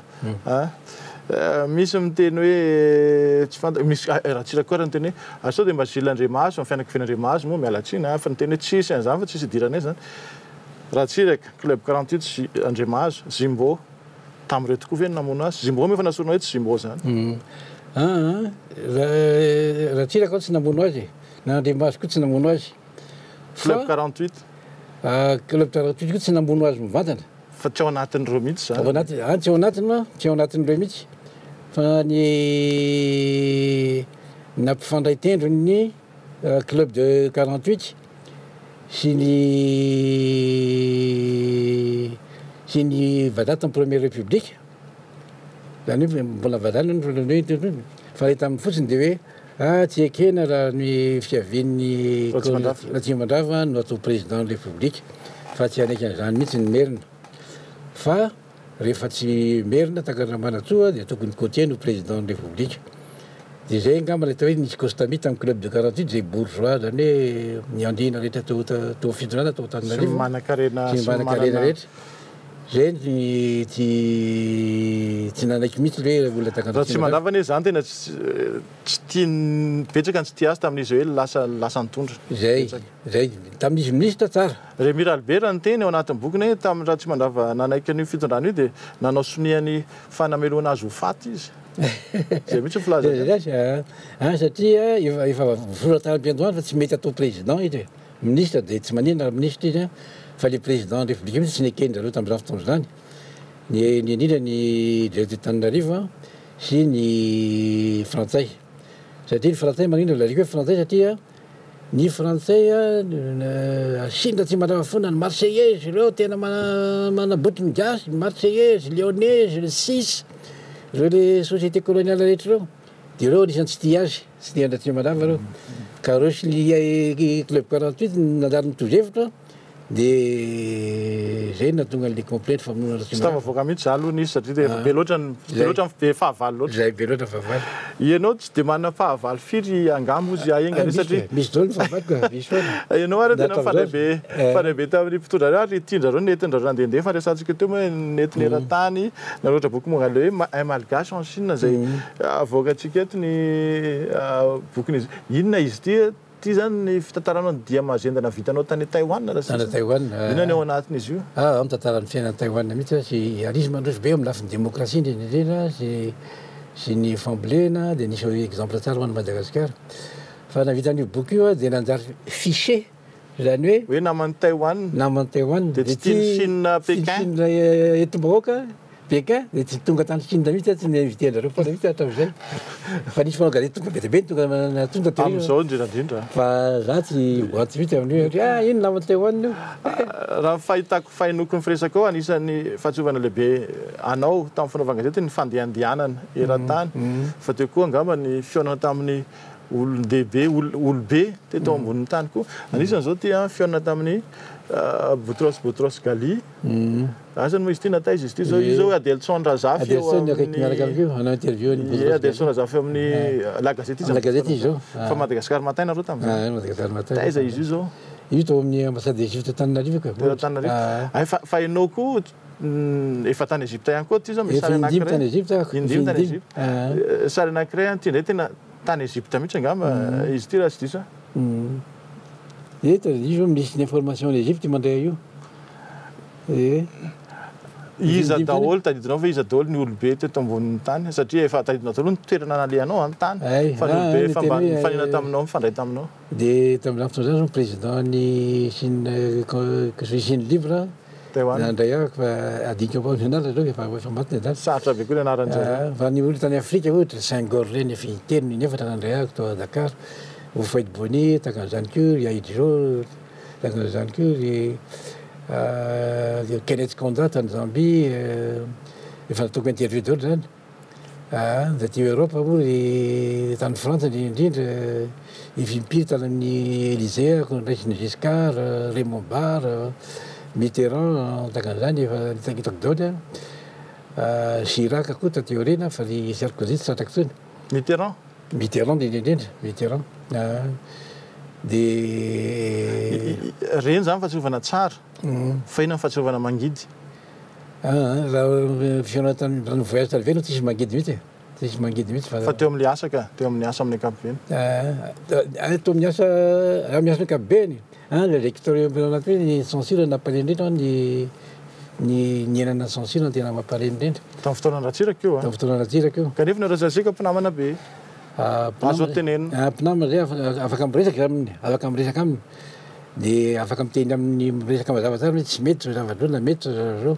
misy miteny hoe tsy fanta misy raha tsiraka koa raha miteny hoe sao de mba Gilles Andriamaso amin'ny fianakavian'Andriamaso moa miala tsiny fa niteny hoe tsisy an'izany fa tsisy idiranay zany raha tsiraka club 48 Andriamaso Zimbo tamin'ireo tokoa ve namono azy Zimbo moa efa nasorona hoe tsy Zimbo zany raha tsiraka tsy namono azy na Andriamaso koa tsy namono azy club 48 club 48 koa tsy namono azy mivantana fa tsy ao anatin'ireo mihitsy zany tsy ao anatin'ireo mihitsy fa ny nampifandray tendro ny club de 48 sy ny vadata amin'ny première république zany hoe mbola vadana fa hita amin'ny fotsiny de hoe tsy ekena raha ny fiavian'ny Tsimandava no atao président de république fa tsy anaiky an'izany mihitsy ny merina fa rehefa tsy merina Takaramana-Tsoa de tokony Cotier no président de république de zay angamba le tao hoe nisy costami tamin'ny club de 48 zay bourgeois zany hoe ny andrina rehetra tao fidronana tao Tananarivo sy manan-karena rehetra zay tsy nanaiky mihitsy hoe olona raha Tsimandava anie zany tena tsy tiany betsaka ny tsy tia azy tamin'izy hoe lasa nitondra zay tamin'izy ministre tsara Remir Albert ny teny ao anatin'ny bokiny hoe tamin'ny raha Tsimandava nanaiky an'io fitondrana io de nanao soniany fanameloana azy ho faty izy zay mihitsy filaza satria efa voratara-piandohany fa tsy mety atao président izy ministre de tsy manina ministre izy fa le président de république mihitsy tsy nekeny zareo tamin'izany fotoana zany ny indrindra ny directeur Tananarivo sy ny frantsay satria ny frantsay manindra lariko hoe frantsay satria ny frantsay asindra Tsimandava foana ny marseillaise ireo tena manaboty migasy marseillaise lyonnaise le 6 reo le société coloniale rehetra reo de reo anisany tsy tia azy tsy tia andra Tsimandava reo ka reo sy ny club 48 nanjary mitovy-hevitra de zay nahatonga le complète famonoana tsy tavavoaka mihitsy za aloha nisy satria be loatra be fahavalo loatra zay be loatra fahavalo ianao tsy de manana fahavalo firy angamo izy aengany satria misy dolo fahavaloko misy foana ianao ary tena fanaybe tamin'ny mpitondra ary tindra reo nentindrareo andehandeha fa resantsika teo hoe netiny eran-tany na loatra boky monga le hoe un malgache en Chine zay avoakantsika eto ny bokiny izy inona izy ty zany ny fitantarana ny dia mazendana vitanao tany Taïwan raha Taïwan inona ny ao anatin'izy io amin'ny tantaran'ny fiainan'ny Taïwan mihitsy sy arisy mandroso be amin'ny lafin'ny démocratie indrindrindrindra sy ny fambolena de nisy exemple tsara ho an'i Madagasikara fa navita an'io boky io de nanjary fiché zany hoe naman'ny Taïwan de tsy tiany Chine Pékin etom-bahoaka Pékin de tsy tonga tany Chine mihitsy tsy ninvitenareo foana mihitsy hatramin'izay fa nisy foana gazety tonga be tonga tonga teo amin'izao indrindrandrindra fa za tsy boaty mihitsy amin'io ino naman'ny Taïwan io raha fahitako fahinoko ny firesaka ao anisan'ny fahatsovana lehibe anao tamin'ny fanaovana gazety ny fandehandehanana eran-tany fa teo koa angamba ny fionana tamin'ny olon-dehibe olobe teto ambonin'ny tany koa anisan'izao ty fionana tamin'ny Boutros Ghali asany moa izy ty natay izy ty zao izy zao Adelson Razafy Adelson Razafy amin'ny la gazety izy zao fa Madagasikara matin nareo tamin'izay taiza izy io zao io tao amin'ny ambassade d'Égypte Tananarivo ka. Tananarivo. Fa ianao koa efa tany Égypte ihany koa ty zao misy sary anankiray. Tany Égypte. Indimy tany Égypte. Sary anankiray ty ndray tena tany Égypte mihitsy angamba izy ty raha tsy diso. Io zao misy information n'Égypte mandray io. Iza daholo tadidinao fa iza daholo ny olobe teto ambonin'ny tany satria efa tadidinao daholo ny toerana nalehanao amin'ny tany fa ny olobe fanina taminao mifandray taminao. Dia tamin'ny fotoana zany président ny Chine libre nandray ahako fa adinika avao ny anarana zao efa maty ny adala. Sarotra be koa ny anaran'izay. Fa ny olo tany Afrika ohatra Senghor reny efa intelo ny efatra nandray ahako tao à Dakar. Houphouët-Boigny takan'izany koa ry Ahidjo takan'izany koa ry Kenneth Kaunda tany Zambie efa nataoko interview daholo zany. Da ty Europe moa ry tany Frantsa indrindra Yves Impy tany amin'ny Élysée ndraiky ny Giscard, Raymond Barre, Mitterrand takan'izany efa nitangitako daholo. Chirac koa taty aoriana fa ry Sarkozy tsy tratrako tsony. Mitterrand indrindra Mitterrand. Dia reny zany fahatsiovana tsara fa ina fahatsiovana mangidy. Raha fiainana tany voyage tany ivelany tsisy mangidy mihitsy. Tsisy mangidy mihitsy fa teo amin'ny asa ka teo amin'ny asa amin'ny ankapobeny. Teo amin'ny asa amin'ny ankapobeny. Le recteur anaty ny censure nampalay indrindra ny enana censure tena mampalay indrindra. Tamin'ny fotoana Ratsiraka io. Tamin'ny fotoana Ratsiraka io. Kanefa ny Ratsiraka mpinamana be. Azo tenenina. Mpinamana zay afaka miresaka aminy, afaka miresaka aminy. Dia afaka miteny amin'ny miresaka mazava tsara hoe tsy mety zao zavatra na mety zao.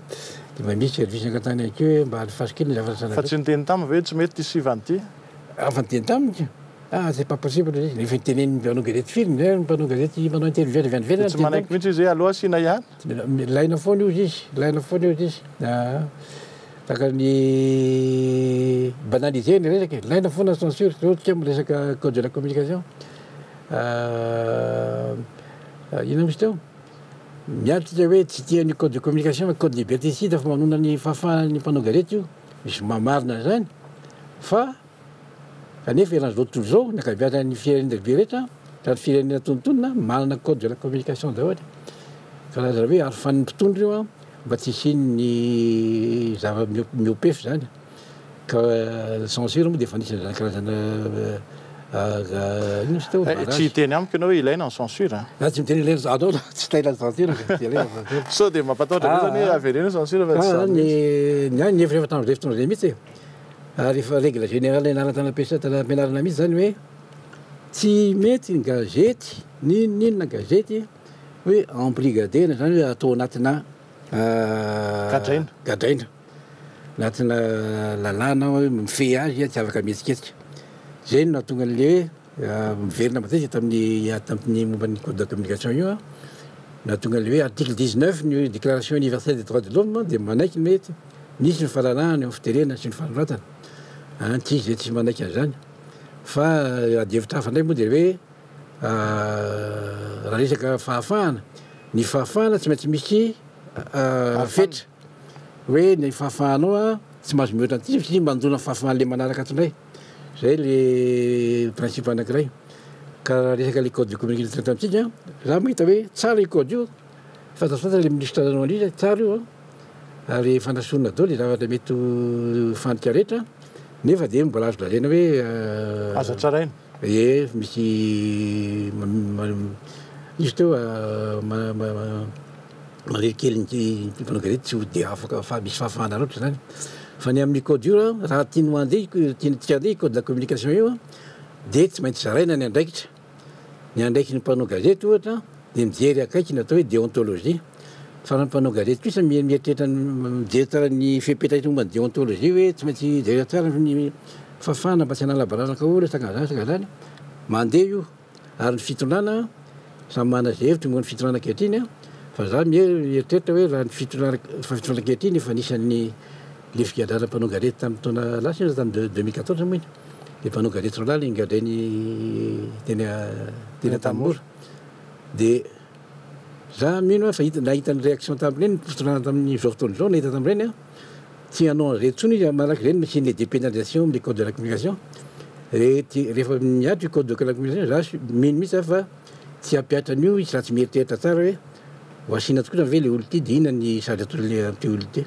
Dia mba misy service ankantany akeo mba alifasy kely ny zavatra fa tsy niteny taminy ve tsy mety ty sivany ty? Afa niteny taminy. C'est pas possible. Il faut tenir une gazette film, une gazette pendant interview de 20. Tu m'as dit que alors si n'ayant. Là il faut nous dire, là il faut nous dire. T'as ni banaliser, là il faut la censure, l'autre qui me code de la communication. Il y a un petit peu. Mial tu devais citer un code de communication, un code liberticide, il faut nous n'ani fafa ni pendant gazette. Je m'amarre dans un. Fa kanefa eran'izao tontolo zao nakaviazan'ny firenen'be rehetra raha ny firenena tonontonona manana code de la communication daholo karaza hoe aro faniny mpitondra io a mba tsy hisiany zava-miopefy zany ka censure moa dia efa nisy karazana ino sy teo tsy hiteny amiko ianao hoe ilaina ny censure tsy miteny ilaina anao tsy taila ny censure so dia mampatahotra zany averena censure fa ny hevitra efa tamin'izay fotoana zay mihitsy rehefa règle générale anarantana ampianarana mihitsy zany hoe tsy mety ny gazety ninona gazety hoe embrigadena zany hoe atao anatina gadraina anatina lalàna mifehy azy tsy afaka mihetsiketsiky zay no nahatonga an'le hoe miverina matetika tamin'ny momban'ny code de communication io a nahatonga an'le hoe article 19 ny déclaration universelle des droits de l'homme dia manaiky ny mety misy ny fahalalahana eo fiterena sy ny fanoratana tsy izy zay tsy manaiky an'izany fa adihevitra hafa indray moa dia hoe raha resaka fahafahana ny fahafahana tsy maintsy misy fetra hoe ny fahafahanao a tsy mahazo mihoatra an'ity sy mandona fahafahan'le manaraka atondray zay le principe anankiray ka resaka le code de communication tamitsika za mahita hoe tsara io code io fantatsifantatra le ministre anao andrindra tsara io ary fantasonina daholo le zavatra mety fandika rehetra nefa dia mbola azo lazaina hoe azo tsaraina misy izy teo marery kely ny mpanao gazety tsy ho dia afaka misy fahafahana loatra zany fa ny amin'ny code io raha tiany andeha tiantsika andeha code de la communication io dia tsy maintsy zaraina ny andraikitra ny mpanao gazety ohatra dia mijery akaiky ny atao hoe déontologie fa ny mpanao gazety kosa mieritreritra mijery tsara ny fepetraitra momba ny déontologie hoe tsy maintsy jery tsara ny fahafahana mba tsy hanalabaranaka olo sakazany mandeha io ary ny fitondrana samy mana zay hevitra momba ny fitondrana ankehitriny fa za mieritreritra hoe raha ny fitondrana ankehitriny efa nisan'ny le figadrana mpanao gazety tamin'ny taona lasa io tamin'ny 2014 moa iny dia mpanao gazety rolaly ingadrainy teny Tamora dia za mino fa nahita ny réaction tamin'ireny fitondrana tamin'izao fotoana izao nahita tamin'ireny tsy hanao an'ireny tsony izy malaky ireny misy le dépénalisation amin'ny code de la communication rehefa miatry code de la communication za mino mihitsy fa tsy ampiatran'io izy raha tsy mieritreritra tsara hoe ho asiana tokoa ve le olo ty de ina ny sady atao le amty olo ty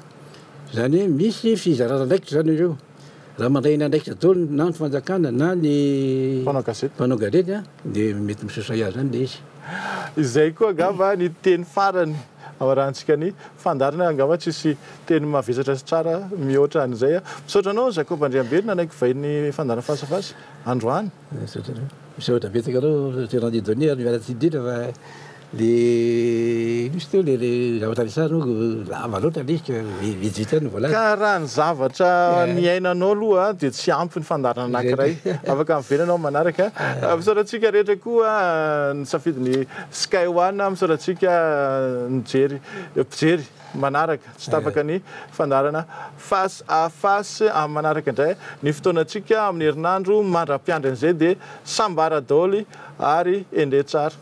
zany hoe misy fizarana ndraikitra zany ireo raha mandraina ndraikitra daolo na ny fanjakana na ny mpanao gazety a de mety misosay azy zany le izy izay koa angamba ny teny farany arahantsika ny fandarana angamba tsisy teny mavesatra sy tsara mihoatra an'izay a misaotra anao Jacob Andriambelona anaiky vahiny fandarana fasafasa androany misaotra betsaka anao Fernand Donnier ary miaratsy indrindra fa le misy teo le zavatra resarina lava loatra le izy vitsivitsy any vola ka raha ny zavatra niainanao aloha de tsy ampy ny fandarana anankiray afaka mivelanao manaraka misaotratsika rehetra koa ny safidy ny Sky One misaotratsika nijery mpijery manaraka tsy tapaka ny fandarana face à face amin'ny manaraka indray ny fotoanatsika amin'ny herinandro mandra-piandry an'izay de sambara daoly ary ende tsara